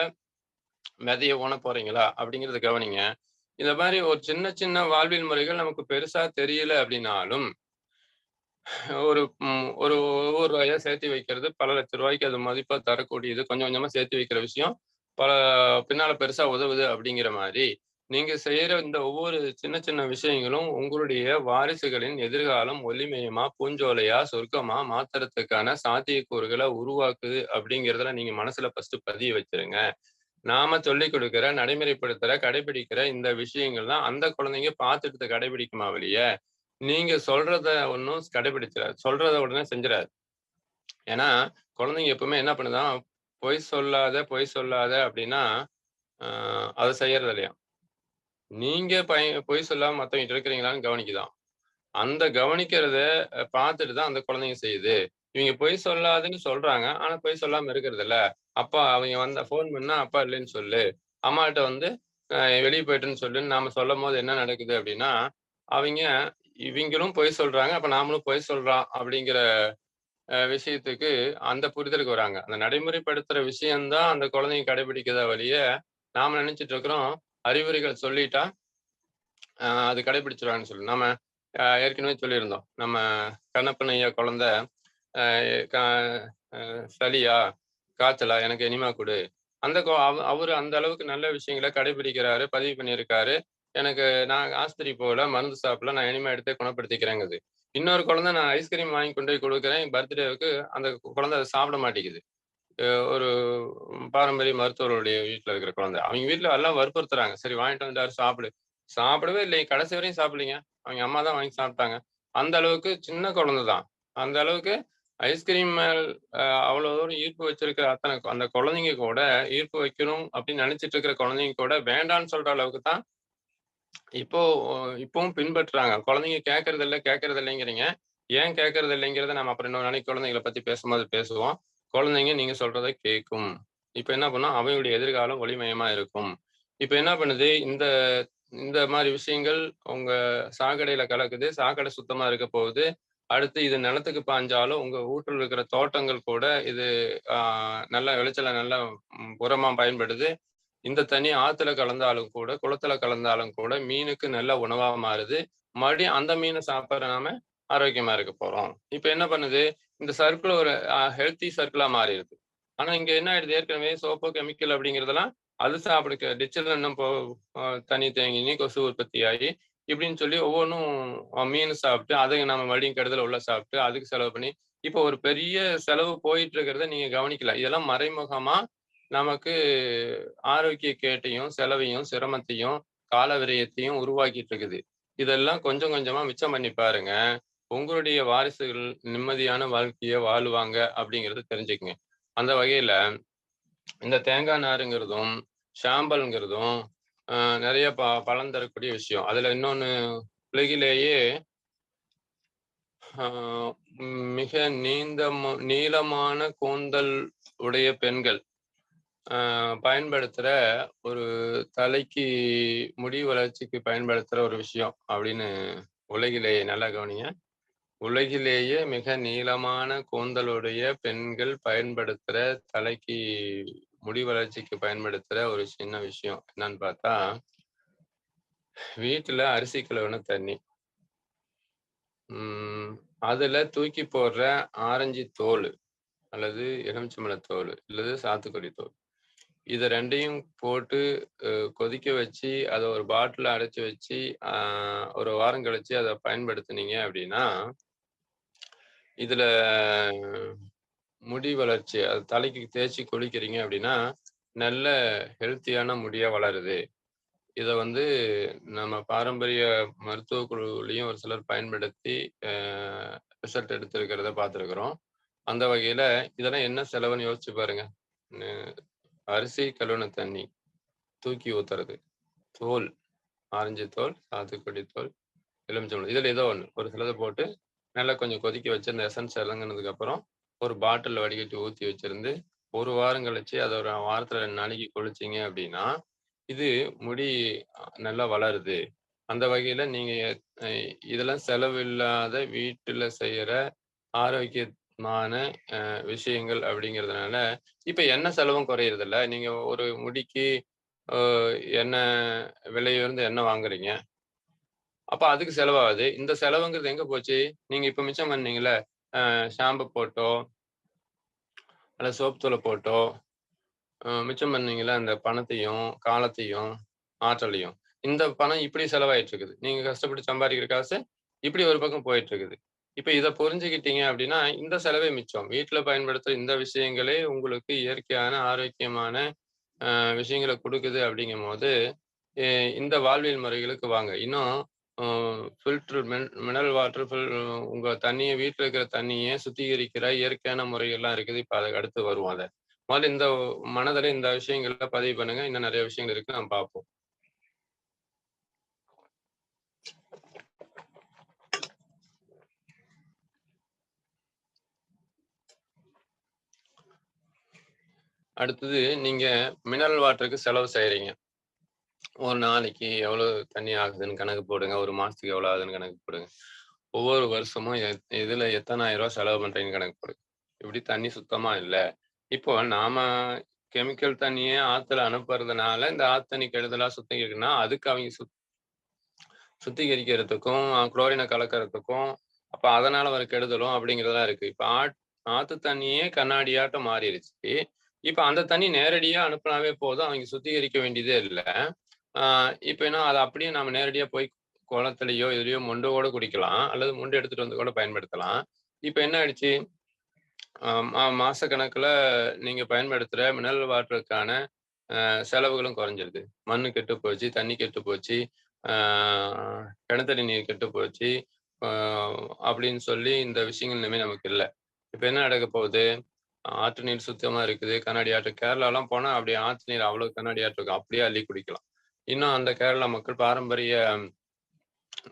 விதைய ஊன போறீங்களா? அப்படிங்கறத கவனிங்க. இந்த மாதிரி ஒரு சின்ன சின்ன வாழ்வியல் முறைகள் நமக்கு பெருசா தெரியல அப்படின்னாலும் ஒரு ஒரு ஒவ்வொரு ரூபாயா சேர்த்து வைக்கிறது பல லட்சம் ரூபாய்க்கு அது மதிப்பா தரக்கூடியது. கொஞ்சம் கொஞ்சமா சேர்த்து வைக்கிற விஷயம் பல பின்னால பெருசா உதவுது அப்படிங்கிற மாதிரி நீங்க செய்யற இந்த ஒவ்வொரு சின்ன சின்ன விஷயங்களும் உங்களுடைய வாரிசுகளின் எதிர்காலம் ஒளிமயமா பூஞ்சோலையா சொர்க்கமா மாத்துறதுக்கான சாத்தியக்கூறுகளை உருவாக்குது அப்படிங்கிறதுல நீங்க மனசுல ஃபர்ஸ்ட் பதிய வச்சிருங்க. நாம சொல்லிக் கொடுக்கிற நடைமுறைப்படுத்துற கடைபிடிக்கிற இந்த விஷயங்கள் தான் அந்த குழந்தைங்க பார்த்துட்டு கடைபிடிக்குமா வெளிய நீங்க சொல்றத ஒன்றும் கடைபிடிச்சிடாது, சொல்றத உடனே செஞ்சிடாது. ஏன்னா குழந்தைங்க எப்பவுமே என்ன பண்ணுதான் பொய் சொல்லாத அப்படின்னா அதை செய்யறது இல்லையா. நீங்க பொய் சொல்லாம மத்தவங்க இருக்கிறீங்களான்னு கவனிக்குதாம். அந்த கவனிக்கிறத பார்த்துட்டு தான் அந்த குழந்தைங்க செய்யுது. இவங்க பொய் சொல்லாதுன்னு சொல்றாங்க. ஆனா பொய் சொல்லாம இருக்கிறது இல்ல. அப்பா அவங்க வந்தா ஃபோன் பண்ணா அப்பா இல்லைன்னு சொல்லு. அம்மாகிட்ட வந்து வெளிய போயிட்டேன்னு சொல்லுன்னு நாம சொல்லும்போது என்ன நடக்குது அப்படின்னா, அவைங்க இவங்களும் பொய் சொல்றாங்க. அப்ப நாமளும் பொய் சொல்றோம் அப்படிங்கிற விஷயத்துக்கு அந்த புரிதலுக்கு வராங்க. அந்த நடைமுறைப்படுத்துற விஷயம் தான் அந்த குழந்தைங்க கடைபிடிக்குதா வழிய, நாம நினைச்சுட்டு இருக்கிறோம் அறிவுரைகள் சொல்லிட்டா அது கடைபிடிச்சுருவாங்கன்னு சொல்லி. நாம ஏற்கனவே சொல்லியிருந்தோம். நம்ம கண்ணப்பன் ஐயா குழந்தை அ க அ சளியா, காய்ச்சலா எனக்கு எனிமா குடு. அந்த அவரு அந்த அளவுக்கு நல்ல விஷயங்கள கடைபிடிக்கிறாரு, பதிவு பண்ணியிருக்காரு. எனக்கு நான் ஆஸ்பத்திரி போகல, மருந்து சாப்பிடல, நான் எனிமா எடுத்தே குணப்படுத்திக்கிறேங்குது. இன்னொரு குழந்தை நான் ஐஸ்கிரீம் வாங்கி கொண்டு போய் குடுக்குறேன் பர்த்டேவுக்கு, அந்த குழந்தை அத சாப்பிட மாட்டேங்குது. ஒரு பாரம்பரிய மருத்துவருடைய வீட்ல இருக்கிற குழந்தை. அவிங்க வீட்ல எல்லாம் வற்புறுத்துறாங்க. சரி வாங்கிட்டு வந்துட்டாரு சாப்பிடு. சாப்பிடவே இல்லையே! கடைசி வரையும் சாப்பிடலீங்க. அவிங்க அம்மா தான் வாங்கி சாப்பிட்டாங்க. அந்த அளவுக்கு சின்ன குழந்தை தான். அந்த அளவுக்கு ஐஸ்கிரீம் மேல் அவ்வளோ தூரம் ஈர்ப்பு வச்சிருக்கிற அந்த குழந்தைங்க கூட ஈர்ப்பு வைக்கணும் அப்படின்னு நினைச்சிட்டு இருக்கிற குழந்தைங்க கூட வேண்டான்னு சொல்ற அளவுக்கு தான் இப்போ இப்பவும் பின்பற்றுறாங்க. குழந்தைங்க கேட்கறது இல்லைங்கிறீங்க. ஏன் கேட்கறது இல்லைங்கிறத நம்ம அப்புறம் இன்னொரு நாளைக்கு குழந்தைகள பத்தி பேசும்போது பேசுவோம். குழந்தைங்க நீங்க சொல்றத கேட்கும். இப்ப என்ன பண்ணும், அவையுடைய எதிர்காலம் ஒளிமயமா இருக்கும். இப்ப என்ன பண்ணுது, இந்த இந்த மாரி விஷயங்கள் உங்க சாக்கடையில கலக்குது. சாக்கடை சுத்தமா இருக்க போகுது. அடுத்து இது நிலத்துக்கு பாய்ஞ்சாலும் உங்க வீட்டுல இருக்கிற தோட்டங்கள் கூட இது ஆ நல்ல விளைச்சல நல்ல உரமா பயன்படுது. இந்த தண்ணி ஆத்துல கலந்தாலும் கூட, குளத்துல கலந்தாலும் கூட மீனுக்கு நல்ல உணவா மாறுது. மறுபடியும் அந்த மீன சாப்பிடுற நாம ஆரோக்கியமா இருக்க போறோம். இப்ப என்ன பண்ணுது, இந்த சர்க்கிள் ஒரு ஹெல்த்தி சர்க்கிளா மாறிருது. ஆனா இங்க என்ன ஆயிடுது, ஏற்கனவே சோப்பு, கெமிக்கல் அப்படிங்கிறதெல்லாம் அது சாப்பிட டிச்சுல இன்னும் தண்ணி தேங்கி கொசு உற்பத்தியாகி, இப்படின்னு சொல்லி ஒவ்வொன்னும் மீன் சாப்பிட்டு, அதை நம்ம மறுபடியும் கெடுதல உள்ள சாப்பிட்டு, அதுக்கு செலவு பண்ணி, இப்போ ஒரு பெரிய செலவு போயிட்டு இருக்கிறத நீங்க கவனிக்கல. இதெல்லாம் மறைமுகமா நமக்கு ஆரோக்கிய கேட்டையும், செலவையும், சிரமத்தையும், கால விரயத்தையும் உருவாக்கிட்டு இருக்குது. இதெல்லாம் கொஞ்சம் கொஞ்சமா மிச்சம் பண்ணி பாருங்க. உங்களுடைய வாரிசுகள் நிம்மதியான வாழ்க்கைய வாழுவாங்க அப்படிங்கிறத தெரிஞ்சுக்கங்க. அந்த வகையில இந்த தேங்காய் நாருங்கிறதும், சாம்பல்ங்கிறதும் அ நெறைய பலன் தரக்கூடிய விஷயம். அதுல இன்னொன்னு உலகிலேயே அ மிக நீளமான கூந்தல் உடைய பெண்கள் பயன்படுத்துற ஒரு தலைக்கு முடி வளர்ச்சிக்கு பயன்படுத்துற ஒரு விஷயம் அப்படின்னு உலகிலேயே நல்லா கவனிங்க. உலகிலேயே மிக நீளமான கூந்தலுடைய பெண்கள் பயன்படுத்துற தலைக்கு முடி வளர்ச்சிக்கு பயன்படுத்துற ஒரு சின்ன விஷயம் என்னன்னு பார்த்தா, வீட்டுல அரிசி கழுவுன தண்ணி. உம் அதுல தூக்கி போடுற ஆரஞ்சு தோல் அல்லது எலுமிச்சம்பழ தோல் அல்லது சாத்துக்குடி தோல். இத 2யும் போட்டு கொதிக்க வச்சு, அத ஒரு பாட்டில்ல அடைச்சு வச்சு, ஒரு வாரம் கழிச்சு அத பயன்படுத்துனீங்க அப்படின்னா, இதுல முடி வளர்ச்சி அது தலைக்கு தேய்ச்சு குளிக்கிறீங்க அப்படின்னா, நல்ல ஹெல்த்தியான முடியா வளருது. இத வந்து நம்ம பாரம்பரிய மருத்துவ குழுவிலயும் ஒரு சிலர் பயன்படுத்தி அ ரிசல்ட் எடுத்திருக்கிறத பார்த்துருக்குறோம். அந்த வகையில இதெல்லாம் என்ன செலவுன்னு யோசிச்சு பாருங்க. ந அரிசி கழுவுன தண்ணி, தூக்கி ஊத்துறது, தோல், ஆரஞ்சு தோல், சாத்துக்குடி தோல், எலுமிச்சம்பழம். இதுல ஏதோ ஒண்ணு. ஒரு சிலத போட்டு நல்லா கொஞ்சம் கொதிக்க வச்சு அந்த எசன்ஸ் இறங்குனதுக்கு அப்புறம், ஒரு பாட்டில்ல வடிகட்டி ஊத்தி வச்சிருந்து, 1 வாரம் கழிச்சு அத ஒரு வாரத்துல 2 நாளைக்கு குளிச்சீங்க அப்படின்னா, இது முடி நல்லா வளருது. அந்த வகையில நீங்க அ இதெல்லாம் செலவில்லாத வீட்டுல செய்யற ஆரோக்கியமான விஷயங்கள் அப்படிங்கிறதுனால, இப்ப எண்ணெய் செலவும் குறையறதில்ல. நீங்க ஒரு முடிக்கு அ எண்ணெய் விலை உயர்ந்த எண்ணெய் வாங்குறீங்க. அப்ப அதுக்கு செலவாகுது. இந்த செலவுங்கிறது எங்க போச்சு? நீங்க இப்ப மிச்சம் பண்ணீங்கல்ல, ஷாம்பு போட்டோ, அல்லது சோப் தூள போட்டோ, மிச்சம் பண்ணீங்கல்ல அந்த பணத்தையும், காலத்தையும், ஆற்றலையும். இந்த பணம் இப்படி செலவாயிட்டு இருக்குது. நீங்க கஷ்டப்பட்டு சம்பாரிக்கிற காசு, இப்படி ஒரு பக்கம் போயிட்டு இருக்குது. இப்ப இத புரிஞ்சுக்கிட்டீங்க அப்படின்னா, இந்த செலவே மிச்சம். வீட்ல பயன்படுத்துற இந்த விஷயங்களே உங்களுக்கு இயற்கையான, ஆரோக்கியமான விஷயங்கள குடுக்குது அப்படிங்கும்போது, எ இந்த வாழ்வியல் முறைகளுக்கு வாங்க. இன்னும் அ ஃபில்டர் மினரல் வாட்டர் உங்க தண்ணிய வீட்ல இருக்கிற தண்ணிய சுத்திகரிக்கிற இயற்கையான முறைகள்லாம் இருக்குது. இப்ப அதுக்கு அடுத்து வருவோம் அத. முதல்ல இந்த மனதில் இந்த விஷயங்கள்ல பதிவு பண்ணுங்க. இன்னும் நிறைய விஷயங்கள் இருக்கு, நம்ம பார்ப்போம். அடுத்தது, நீங்க மினரல் வாட்டருக்கு செலவு செய்யறீங்க. ஒரு நாளைக்கு எவ்வளவு தண்ணி ஆகுதுன்னு கணக்கு போடுங்க. ஒரு மாசத்துக்கு எவ்வளவு ஆகுதுன்னு கணக்கு போடுங்க. ஒவ்வொரு வருஷமும் இதுல எத்தனாயிரம் ரூபாய் செலவு பண்றீங்கன்னு கணக்கு போடுங்க. இப்படி தண்ணி சுத்தமா இல்ல. இப்போ நாம கெமிக்கல் தண்ணியே ஆத்துல அனுப்புறதுனால இந்த ஆத்து தண்ணி கெடுதலா சுத்திகரிக்கணும்னா, அதுக்கு அவங்க சுத்திகரிக்கிறதுக்கும் குளோரினை கலக்கறதுக்கும் அப்ப அதனால வர கெடுதலும் அப்படிங்கிறதெல்லாம் இருக்கு. இப்ப ஆத்து தண்ணியே கண்ணாடியாட்டம் மாறிடுச்சு. இப்ப அந்த தண்ணி நேரடியா அனுப்புனாவே போதும், அவங்க சுத்திகரிக்க வேண்டியதே இல்ல. இப்ப என்ன, அதை அப்படியே நாம நேரடியா போய் குளத்துலயோ இதுலயோ மொண்டு கூட குடிக்கலாம், அல்லது மொண்டு எடுத்துட்டு வந்து கூட பயன்படுத்தலாம். இப்ப என்ன ஆயிடுச்சு, மாசக்கணக்குல நீங்க பயன்படுத்துற மினரல் வாட்டருக்கான செலவுகளும் குறைஞ்சிருது. மண்ணு கெட்டு போச்சு, தண்ணி கெட்டு போச்சு, கிணத்தடி நீர் கெட்டு போச்சு, அப்படின்னு சொல்லி இந்த விஷயங்கள் இனிமே நமக்கு இல்லை. இப்ப என்ன நடக்க போகுது, ஆற்று நீர் சுத்தமா இருக்குது. கண்ணாடி ஆற்று கேரளாலாம் போனா அப்படியே ஆற்று நீர் அவ்வளவு கண்ணாடி ஆற்று இருக்கும், அப்படியே அள்ளி குடிக்கலாம். இன்னும் அந்த கேரளா மக்கள் பாரம்பரிய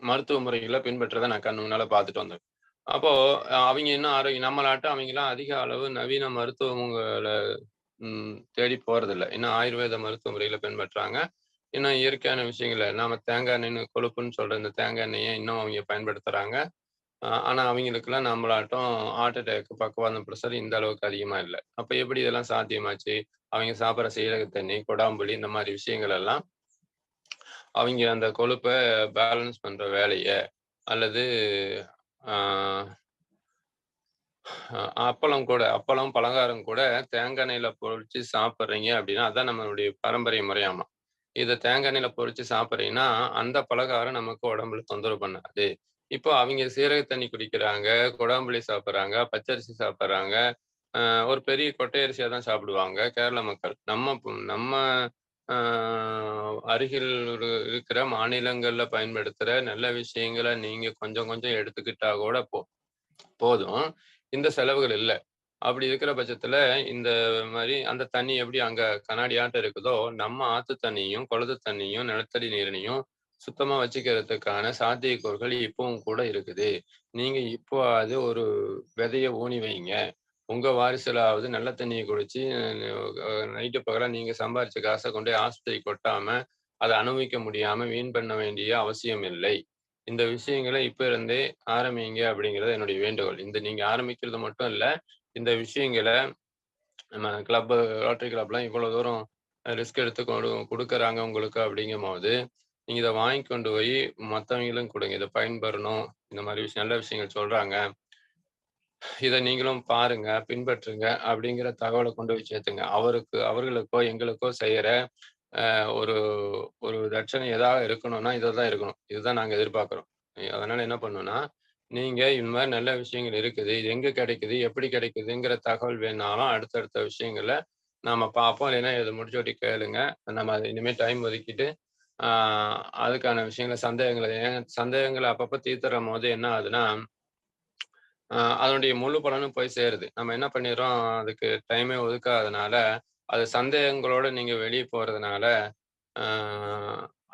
மருத்துவ முறைகளை பின்பற்றதை நான் கண்ணு முன்னால பார்த்துட்டு வந்தேன். அப்போ அவங்க இன்னும் ஆரோக்கியம், நம்மளாட்டம் அவங்கெல்லாம் அதிக அளவு நவீன மருத்துவங்களை தேடி போறதில்லை. இன்னும் ஆயுர்வேத மருத்துவ முறைகளை பின்பற்றாங்க. இன்னும் இயற்கையான விஷயங்களை, நாம தேங்காய் எண்ணெய்னு கொழுப்புன்னு சொல்ற இந்த தேங்காய் எண்ணெயை இன்னும் அவங்க பயன்படுத்துறாங்க. ஆனா அவங்களுக்கெல்லாம் நம்மளாட்டம் ஹார்ட் அட்டாக், பக்கவாதம், பிரஷர் இந்த அளவுக்கு அதிகமா இல்லை. அப்ப எப்படி இதெல்லாம் சாத்தியமாச்சு? அவங்க சாப்பிட்ற சீரக தண்ணி, கொடாம்புளி இந்த மாதிரி விஷயங்கள் எல்லாம் அவங்க அந்த கொழுப்பை பேலன்ஸ் பண்ற வேலைய, அல்லது அப்பளம் பலகாரம் கூட தேங்காய் எண்ணெயில பொரிச்சு சாப்பிட்றீங்க அப்படின்னா, அதான் நம்மளுடைய பாரம்பரிய முறையாமா. இதை தேங்காய் எண்ணெயில பொரிச்சு சாப்பிட்றீங்கன்னா அந்த பலகாரம் நமக்கு உடம்புல தொந்தரவு பண்ணாது. இப்போ அவங்க சீரக தண்ணி குடிக்கிறாங்க, கொடாம்புளி சாப்பிட்றாங்க, பச்சரிசி சாப்பிட்றாங்க, ஒரு பெரிய கொட்டை அரிசியா தான் சாப்பிடுவாங்க கேரள மக்கள். நம்ம அருகில் இருக்கிற மாநிலங்கள்ல பயன்படுத்துற நல்ல விஷயங்களை நீங்க கொஞ்சம் கொஞ்சம் எடுத்துக்கிட்டா கூட போதும். இந்த செலவுகள் இல்ல. அப்படி இருக்கிற பட்சத்துல இந்த மாதிரி அந்த தண்ணி எப்படி அங்க கண்ணாடியாட்டம் இருக்குதோ, நம்ம ஆத்து தண்ணியும், குளத்து தண்ணியும், நிலத்தடி நீரினையும் சுத்தமா வச்சுக்கிறதுக்கான சாத்தியக்கூறுகள் இப்பவும் கூட இருக்குது. நீங்க இப்போ அது ஒரு விதைய ஊனி வைங்க. உங்க வாரிசுலாவது நல்ல தண்ணிய குடிச்சு நைட்டு பகலா நீங்க சம்பாரிச்ச காசை கொண்டு போய் ஆஸ்பத்திரிக்கு கொட்டாம, அதை அனுபவிக்க முடியாம வீண் பண்ண வேண்டிய அவசியம் இல்லை. இந்த விஷயங்களை இப்ப இருந்தே ஆரம்பிங்க அப்படிங்கிறது என்னுடைய வேண்டுகோள். இந்த நீங்க ஆரம்பிக்கிறது மட்டும் இல்ல, இந்த விஷயங்களை நம்ம ரோட்டரி கிளப்லாம் இவ்வளவு தூரம் ரிஸ்க் எடுத்து கொடுக்குறாங்க உங்களுக்கு அப்படிங்கும்போது, நீங்க இதை வாங்கி கொண்டு போய் மற்றவங்களும் கொடுங்க. இதை பயன்பெறணும், இந்த மாதிரி நல்ல விஷயங்கள் சொல்றாங்க, இதை நீங்களும் பாருங்க, பின்பற்றுங்க அப்படிங்கிற தகவலை கொண்டு போய் சேர்த்துங்க. அவர்களுக்கோ எங்களுக்கோ செய்யற ஒரு ஒரு தட்சணை ஏதாவது இருக்கணும்னா இதான் இருக்கணும். இதுதான் நாங்க எதிர்பார்க்கிறோம். அதனால என்ன பண்ணணும்னா, நீங்க இந்த மாதிரி நல்ல விஷயங்கள் இருக்குது, இது எங்க கிடைக்குது, எப்படி கிடைக்குதுங்கிற தகவல் வேணாலும் அடுத்தடுத்த விஷயங்களை நாம பார்ப்போம். இல்லைன்னா இதை முடிச்சோட்டி கேளுங்க. நம்ம அது இனிமேல் டைம் ஒதுக்கிட்டு அதுக்கான விஷயங்களை சந்தேகங்களை அப்பப்போ தீர்த்துற போது என்ன ஆகுதுன்னா, அதனுடைய முழு பலனும் போய் சேருது. நம்ம என்ன பண்ணிடுறோம், அதுக்கு டைமே ஒதுக்காதனால, அது சந்தேகங்களோட நீங்க வெளியே போறதுனால, ஆ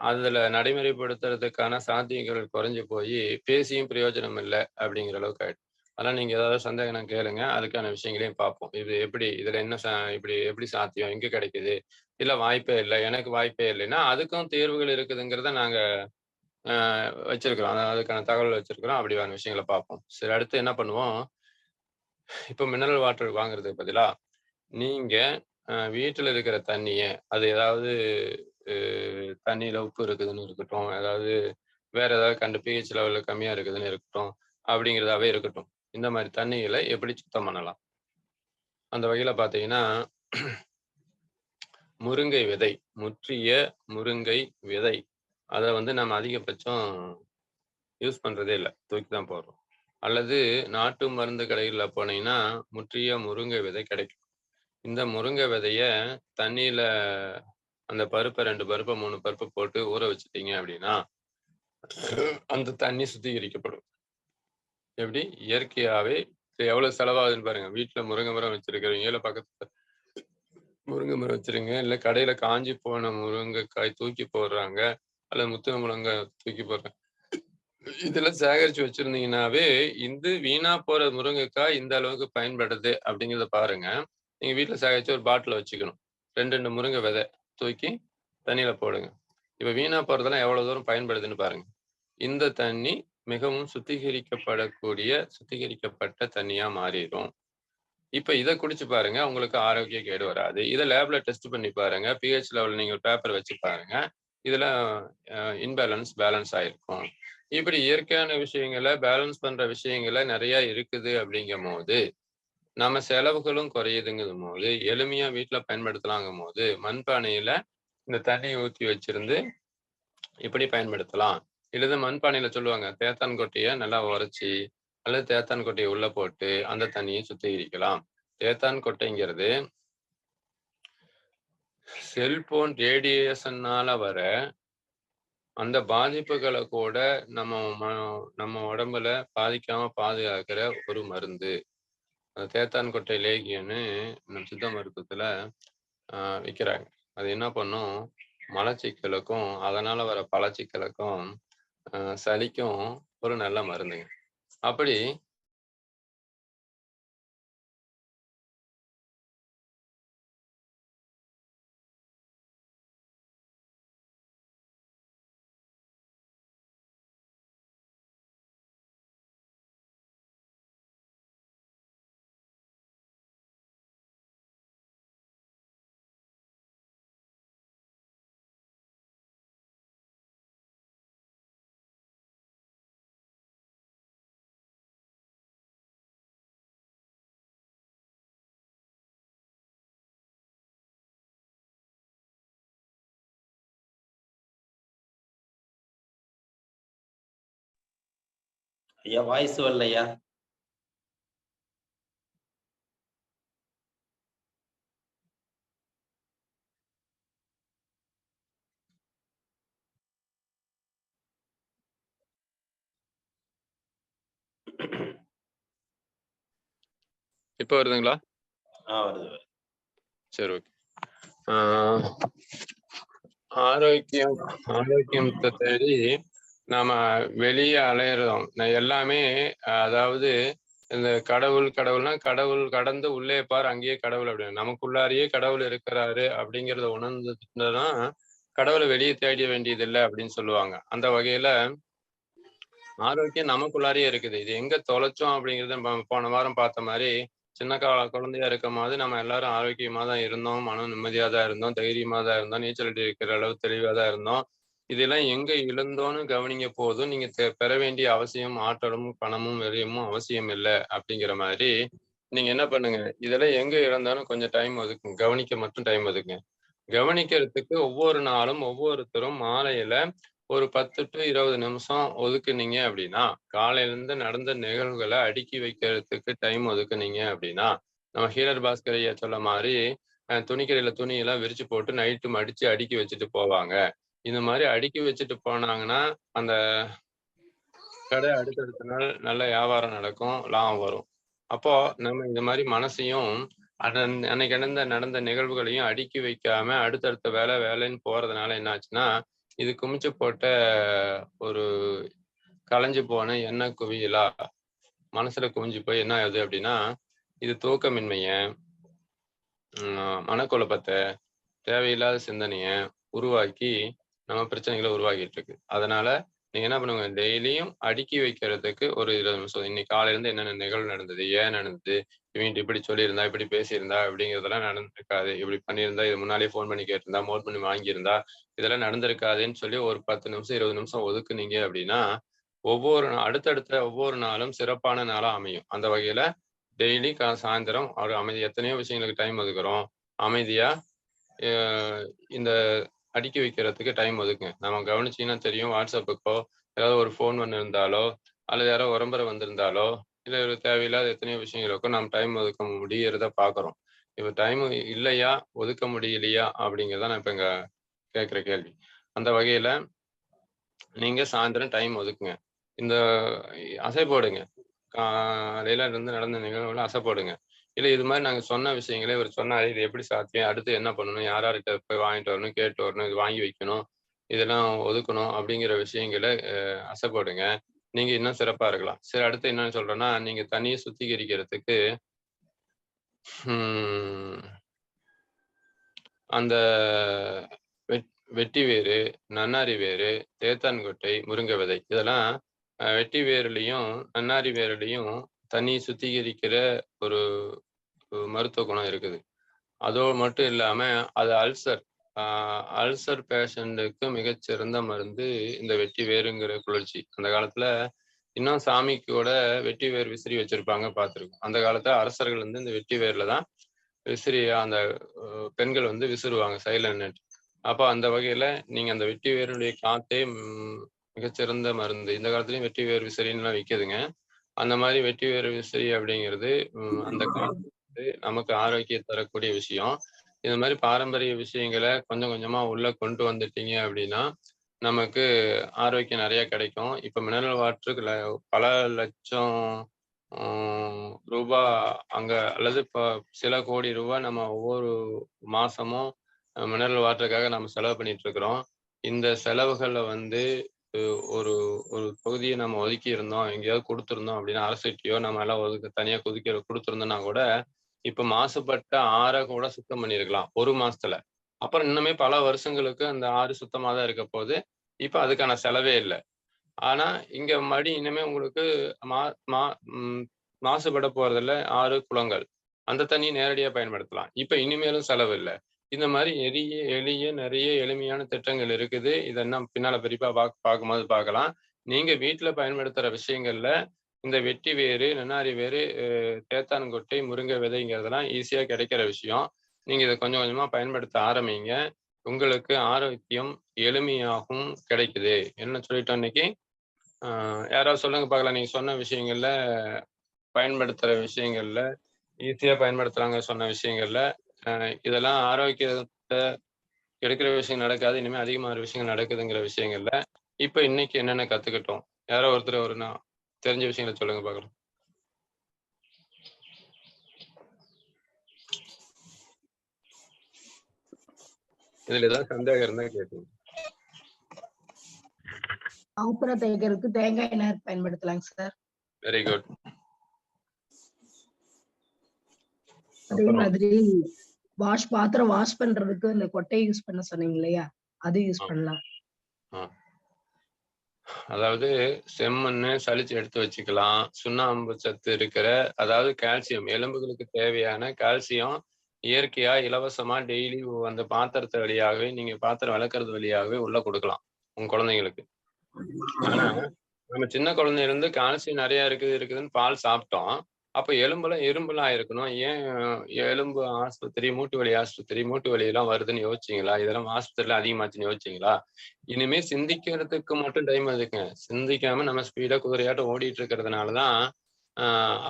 அதுல நடைமுறைப்படுத்துறதுக்கான சாத்தியங்கள் குறைஞ்சு போய், பேசியும் பிரயோஜனம் இல்ல அப்படிங்கிற அளவுக்கு ஆயிடுச்சு. அதனால நீங்க ஏதாவது சந்தேகம்னா கேளுங்க. அதுக்கான விஷயங்களையும் பார்ப்போம். இது எப்படி, இதுல என்ன இப்படி எப்படி சாத்தியம்? எங்க கிடைக்குது? இல்ல வாய்ப்பே இல்ல, எனக்கு வாய்ப்பே இல்லைன்னா, அதுக்கும் தேர்வுகள் இருக்குதுங்கிறத நாங்க வச்சிருக்கிறோம். அதுக்கான தகவல் வச்சிருக்கிறோம். அப்படியான விஷயங்கள பார்ப்போம். சரி, அடுத்து என்ன பண்ணுவோம், இப்ப மினரல் வாட்டர் வாங்குறதுக்கு பதிலா, நீங்க வீட்டுல இருக்கிற தண்ணிய, அது ஏதாவது தண்ணியில உப்பு இருக்குதுன்னு இருக்கட்டும், அதாவது வேற ஏதாவது பிஹெச் லெவல்ல கம்மியா இருக்குதுன்னு இருக்கட்டும், அப்படிங்கிறதாவே இருக்கட்டும். இந்த மாதிரி தண்ணிகளை எப்படி சுத்தம் பண்ணலாம்? அந்த வகையில பார்த்தீங்கன்னா, முருங்கை விதை, முற்றிய முருங்கை விதை. அத நம்ம அதிகபட்சம் யூஸ் பண்றதே இல்ல. தூக்கி தான் போடுறோம். அல்லது நாட்டு மருந்து கடைகள்ல போனீங்கன்னா, முற்றிய முருங்கை விதை கிடைக்கும். இந்த முருங்கை விதைய தண்ணீல அந்த பருப்ப 2 பருப்ப 3 பருப்ப போட்டு ஊற வச்சுட்டீங்க அப்படின்னா, அந்த தண்ணி சுத்திகரிக்கப்படும். எப்படி? இயற்கையாவே. இது எவ்வளவு செலவாகுதுன்னு பாருங்க. வீட்ல முருங்கை மரம் வச்சிருக்கிறவங்க, இல்ல பக்கத்துல முருங்கை மரம் வச்சிருங்க. இல்ல கடையில காஞ்சு போன முருங்கைக்காய் தூக்கி போடுறாங்க. அல்லது முத்துன முருங்காய் தூக்கி போடுறாங்க. இதெல்லாம் சேகரிச்சு வச்சிருந்தீங்கன்னாவே, இந்த வீணா போற முருங்கைக்காய் இந்த அளவுக்கு பயன்படுது அப்படிங்கிறத பாருங்க. நீங்க வீட்ல சேகரிச்சு ஒரு பாட்டில்ல வச்சுக்கணும். 2, 2 முருங்கை விதை தூக்கி தண்ணீல போடுங்க. இப்ப வீணா போறதெல்லாம் எவ்வளவு தூரம் பயன்படுதுன்னு பாருங்க. இந்த தண்ணி மிகவும் சுத்திகரிக்கப்பட்ட தண்ணியா மாறிரும். இப்ப இத குடிச்சு பாருங்க. உங்களுக்கு ஆரோக்கிய கேடு வராது. இத லேப்ல டெஸ்ட் பண்ணி பாருங்க. பிஹெச் லெவல் நீங்க ஒரு பேப்பர் வச்சு பாருங்க. இதுல பேலன்ஸ் ஆயிருக்கும். இப்படி இயற்கையான விஷயங்கள பேலன்ஸ் பண்ற விஷயங்கள நெறைய இருக்குது அப்படிங்கும்போது, நம்ம செலவுகளும் குறையுதுங்கும்போது, எளிமையா வீட்ல பயன்படுத்தலாங்கும்போது, மண்பானையில இந்த தண்ணி ஊத்தி வச்சிருந்து இப்படி பயன்படுத்தலாம். இல்லது மண்பானையில சொல்லுவாங்க, தேத்தான் கொட்டைய நல்லா உரைச்சு, அல்லது தேத்தான் கொட்டைய உள்ள போட்டு அந்த தண்ணிய சுத்திகரிக்கலாம். தேத்தான் கொட்டைங்கிறது செல்போன் ரேடியேஷன்னால வர அந்த பாதிப்புகள கூட நம்ம நம்ம உடம்புல பாதிக்காம பாதுகாக்கிற ஒரு மருந்து. தேத்தான் கொட்டை லேகியம்னு நம்ம சித்த மருத்துவத்துல விக்கிறாங்க. அது என்ன பண்ணும்? மலச்சிக்கலுக்கும், அதனால வர பலச்சிக்கலுக்கும், சளிக்கும் ஒரு நல்ல மருந்துங்க. அப்படி ஐயா வாய்ஸ் வரலையா? இப்ப வருதுங்களா? வருது. சரி, ஓகே. ஆரோக்கியத்த தேடி நாம வெளிய அலையிறோம். எல்லாமே அதாவது இந்த கடவுள்னா கடவுள் கடந்து உள்ளே பார் அங்கேயே கடவுள் அப்படின்னு. நமக்குள்ளாரையே கடவுள் இருக்கிறாரு அப்படிங்கிறத உணர்ந்துட்டுனா கடவுளை வெளியே தேட வேண்டியதில்லை அப்படின்னு சொல்லுவாங்க. அந்த வகையில ஆரோக்கியம் நமக்குள்ளாரையே இருக்குது. இது எங்க தொலைச்சோம் அப்படிங்கிறத போன வாரம் பார்த்த மாதிரி சின்ன குழந்தையா இருக்கும்போது நம்ம எல்லாரும் ஆரோக்கியமா தான் இருந்தோம். மனம் நிம்மதியா தான் இருந்தோம். தைரியமா தான் இருந்தோம். நீச்சல் அடிக்கிற அளவு தெளிவா தான் இருந்தோம். இதெல்லாம் எங்க இழந்தோன்னு கவனிங்க போதும். நீங்க பெற வேண்டிய அவசியம் ஆற்றலும், பணமும், விரயமும் அவசியம் இல்ல அப்படிங்கிற மாதிரி நீங்க என்ன பண்ணுங்க, இதெல்லாம் எங்க இழந்தாலும் கொஞ்சம் டைம் ஒதுக்குங்க. கவனிக்க மட்டும் டைம் ஒதுக்குங்க. கவனிக்கிறதுக்கு ஒவ்வொரு நாளும் ஒவ்வொருத்தரும் மாலையில ஒரு 10 to 20 நிமிஷம் ஒதுக்குனீங்க அப்படின்னா, காலையில இருந்து நடந்த நிகழ்வுகள அடுக்கி வைக்கிறதுக்கு டைம் ஒதுக்குனீங்க அப்படின்னா, நம்ம ஹீரர் பாஸ்கர் ஐயா சொன்ன மாரி துணிக்கடையில துணியெல்லாம் விரிச்சு போட்டு நைட்டு மடிச்சு அடுக்கி வச்சுட்டு போவாங்க. இந்த மாரி அடுக்கி வச்சுட்டு போனாங்கன்னா, அந்த கடை அடுத்தடுத்த நாள் நல்ல வியாபாரம் நடக்கும், லாபம் வரும். அப்போ நம்ம இந்த மாரி மனசையும் அன்னைக்கு நடந்த நிகழ்வுகளையும் அடுக்கி வைக்காம அடுத்தடுத்த வேலைன்னு போறதுனால என்ன ஆச்சுன்னா, இது குமிச்சு போட்ட ஒரு கலைஞ்சு போன எண்ணெய் குவியலா மனசுல குவிஞ்சு போய் என்ன ஆகுது அப்படின்னா, இது தூக்கமின்மைய, மனக்குழப்பத்த, தேவையில்லாத சிந்தனைய உருவாக்கி நம்ம பிரச்சனைகள உருவாக்கிட்டு இருக்கு. அதனால நீங்க என்ன பண்ணுங்க, டெய்லியும் அடுக்கி வைக்கிறதுக்கு ஒரு 20 நிமிஷம். இன்னைக்கு காலையில இருந்து என்னென்ன நிகழ்வு நடந்தது? ஏன் நடந்தது? இவன்ட்ட இப்படி சொல்லியிருந்தா, இப்படி பேசியிருந்தா அப்படிங்கிறதெல்லாம் நடந்திருக்காது. இப்படி பண்ணியிருந்தா, இது முன்னாலயே ஃபோன் பண்ணி கேட்டிருந்தா, நோட் பண்ணி வாங்கியிருந்தா, இதெல்லாம் நடந்திருக்காதுன்னு சொல்லி ஒரு 10 நிமிஷம், 20 நிமிஷம் ஒதுக்குனீங்க அப்படின்னா, அடுத்தடுத்த ஒவ்வொரு நாளும் சிறப்பான நாளா அமையும். அந்த வகையில டெய்லி சாயந்தரம் ஒரு எத்தனையோ விஷயங்களுக்கு டைம் ஒதுக்குறோம். அமைதியா அ இந்த அடுக்கி வைக்கிறதுக்கு டைம் ஒதுக்குங்க. நம்ம கவனிச்சீங்கன்னா தெரியும், வாட்ஸ்அப்புக்கோ, ஏதாவது ஒரு ஃபோன் வந்திருந்தாலோ, அல்லது யாரோ உறமுறை வந்திருந்தாலோ, இல்ல ஒரு தேவையில்லாத எத்தனையோ விஷயங்களுக்கும் நம்ம டைம் ஒதுக்க முடியறத பார்க்குறோம். இப்ப டைம் இல்லையா, ஒதுக்க முடியலையா அப்படிங்கிறது தான் நான் இப்ப இங்க கேட்கிற கேள்வி. அந்த வகையில நீங்க சாயந்தரம் டைம் ஒதுக்குங்க. இந்த அசை போடுங்க. காலையில இருந்து நடந்த நிகழ்வுகள அசை போடுங்க. இல்ல இது மாதிரி நாங்க சொன்ன விஷயங்களே இவர் சொன்னாரு, இது எப்படி சாத்தியம், அடுத்து என்ன பண்ணணும், யார் யார்கிட்ட போய் வாங்கிட்டு வரணும், கேட்டு வரணும், இது வாங்கி வைக்கணும், இதெல்லாம் ஒதுக்கணும் அப்படிங்கிற விஷயங்களை அசைப்படுங்க. நீங்க இன்னும் சிறப்பா இருக்கலாம். சரி, அடுத்து என்னன்னு சொல்றேன்னா, நீங்க தண்ணியை சுத்திகரிக்கிறதுக்கு அந்த வெட்டி வேரு, நன்னாரி வேரு, தேத்தான்கொட்டை, முருங்கை விதை இதெல்லாம் வெட்டி வேர்லையும் நன்னாரி வேர்லையும் தண்ணி சுத்திகரிக்கிற ஒரு மருத்துவ குணம் இருக்குது. அதோடு மட்டும் இல்லாம அது அல்சர் பேஷண்ட்டுக்கு மிகச்சிறந்த மருந்து இந்த வெட்டி வேருங்கிற குளிர்ச்சி. அந்த காலத்துல இன்னும் சாமிக்கு கூட வெட்டி வேர் விசிறி வச்சிருப்பாங்க பார்த்துருக்கோம். அந்த காலத்துல அரசர்கள் வந்து இந்த வெட்டி வேர்ல தான் விசிறி அந்த பெண்கள் வந்து விசிறுவாங்க சைலண்ட். அப்போ அந்த வகையில நீங்க அந்த வெட்டி வேருடைய காத்தே மிகச்சிறந்த மருந்து. இந்த காலத்துலயும் வெட்டி வேர் விசிறின்லாம் விற்கிதுங்க. அந்த மாதிரி வெட்டி வேர் விசிறி அப்படிங்கிறது அந்த காலத்து நமக்கு ஆரோக்கியம் தரக்கூடிய விஷயம். இந்த மாதிரி பாரம்பரிய விஷயங்களை கொஞ்சம் கொஞ்சமா உள்ள கொண்டு வந்துட்டீங்க அப்படின்னா நமக்கு ஆரோக்கியம் நிறைய கிடைக்கும். இப்ப மினரல் வாட்டருக்கு பல லட்சம் ரூபாய் அங்க அல்லது இப்போ சில கோடி ரூபாய் நம்ம ஒவ்வொரு மாசமும் மினரல் வாட்டருக்காக நம்ம செலவு பண்ணிட்டு இருக்கிறோம். இந்த செலவுகளை வந்து ஒரு ஒரு தொகுதியை நம்ம ஒதுக்கி இருந்தோம், எங்கேயாவது கொடுத்துருந்தோம் அப்படின்னா அரசுகிட்டயோ நம்ம எல்லாம் தனியா கொடுத்துருந்தோம்னா கூட இப்ப மாசுபட்ட ஆறை கூட சுத்தம் பண்ணியிருக்கலாம் ஒரு மாசத்துல. அப்புறம் இன்னுமே பல வருஷங்களுக்கு அந்த ஆறு சுத்தமா தான் இருக்க போகுது. இப்ப அதுக்கான செலவே இல்லை. ஆனா இங்க இனிமே உங்களுக்கு மாசுபட போறதில்ல ஆறு, குளங்கள். அந்த தண்ணியை நேரடியா பயன்படுத்தலாம். இப்ப இனிமேலும் செலவு இல்லை. இந்த மாதிரி நிறைய எளிமையான திட்டங்கள் இருக்குது. இதெல்லாம் பின்னால பெரியப்பா பார்க்கும்போது பார்க்கலாம். நீங்க வீட்டுல பயன்படுத்துற விஷயங்கள்ல இந்த வெட்டி வேரு, நன்னாரி வேரு, தேத்தான்கொட்டை, முருங்கை விதைங்கிறதெல்லாம் ஈஸியா கிடைக்கிற விஷயம். நீங்க இதை கொஞ்சம் கொஞ்சமா பயன்படுத்த ஆரம்பிங்க. உங்களுக்கு ஆரோக்கியம் எளிமையாகவும் கிடைக்குது. என்ன சொல்லிட்டோம் இன்னைக்கு? யாராவது சொல்லுங்க பார்க்கலாம். நீங்க சொன்ன விஷயங்கள்ல பயன்படுத்துற விஷயங்கள்ல ஈஸியா பயன்படுத்துறாங்க சொன்ன விஷயங்கள்ல இதெல்லாம் ஆரோக்கியத்தை கெடுக்கிற விஷயம் நடக்காது, இனிமே அதிகமான விஷயங்கள் நடக்குதுங்கிற விஷயங்கள்ல இப்ப இன்னைக்கு என்னென்ன கத்துக்கிட்டோம்? யாரோ ஒருத்தர் ஒரு தெரிஞ்ச விஷயங்களை சொல்லுங்க பார்க்கலாம். இதுல ஏதாவது சந்தேகம் இருந்தா கேட்டுங்க. பாத்திரம் தேய்க்கிறதுக்கு தேங்காய் எண்ணெய் பயன்படுத்தலாங்க சார். Very good. அதே மாதிரி பாத்திரம் வாஷ் பண்றதுக்கு அந்த கொட்டையை யூஸ் பண்ண சொன்னீங்க இல்லையா, அது யூஸ் பண்ணலாம். அதாவது செம்மண்ணு சலிச்சு எடுத்து வச்சுக்கலாம். சுண்ணாம்பு சத்து இருக்கிற அதாவது கால்சியம், எலும்புகளுக்கு தேவையான கால்சியம் இயற்கையா இலவசமா டெய்லி அந்த பாத்திரத்து வழியாகவே நீங்க பாத்திரம் விளக்குறது வழியாகவே உள்ள கொடுக்கலாம் உங்க குழந்தைங்களுக்கு. ஆனா நம்ம சின்ன குழந்தையில இருந்து கால்சியம் நிறைய இருக்குதுன்னு பால் சாப்பிட்டோம். அப்ப இரும்பெல்லாம் இருக்கணும். ஏன் எலும்பு ஆஸ்பத்திரி, மூட்டு வலி ஆஸ்பத்திரி, மூட்டு வலி எல்லாம் வருதுன்னு யோசிச்சீங்களா? இதெல்லாம் ஆஸ்பத்திரியில அதிகமாச்சுன்னு யோசிச்சீங்களா? இனிமே சிந்திக்கிறதுக்கு மட்டும் டைம் அதுக்குங்க. சிந்திக்காம நம்ம ஸ்பீடா குதிரையாட்டம் ஓடிட்டு இருக்கிறதுனாலதான்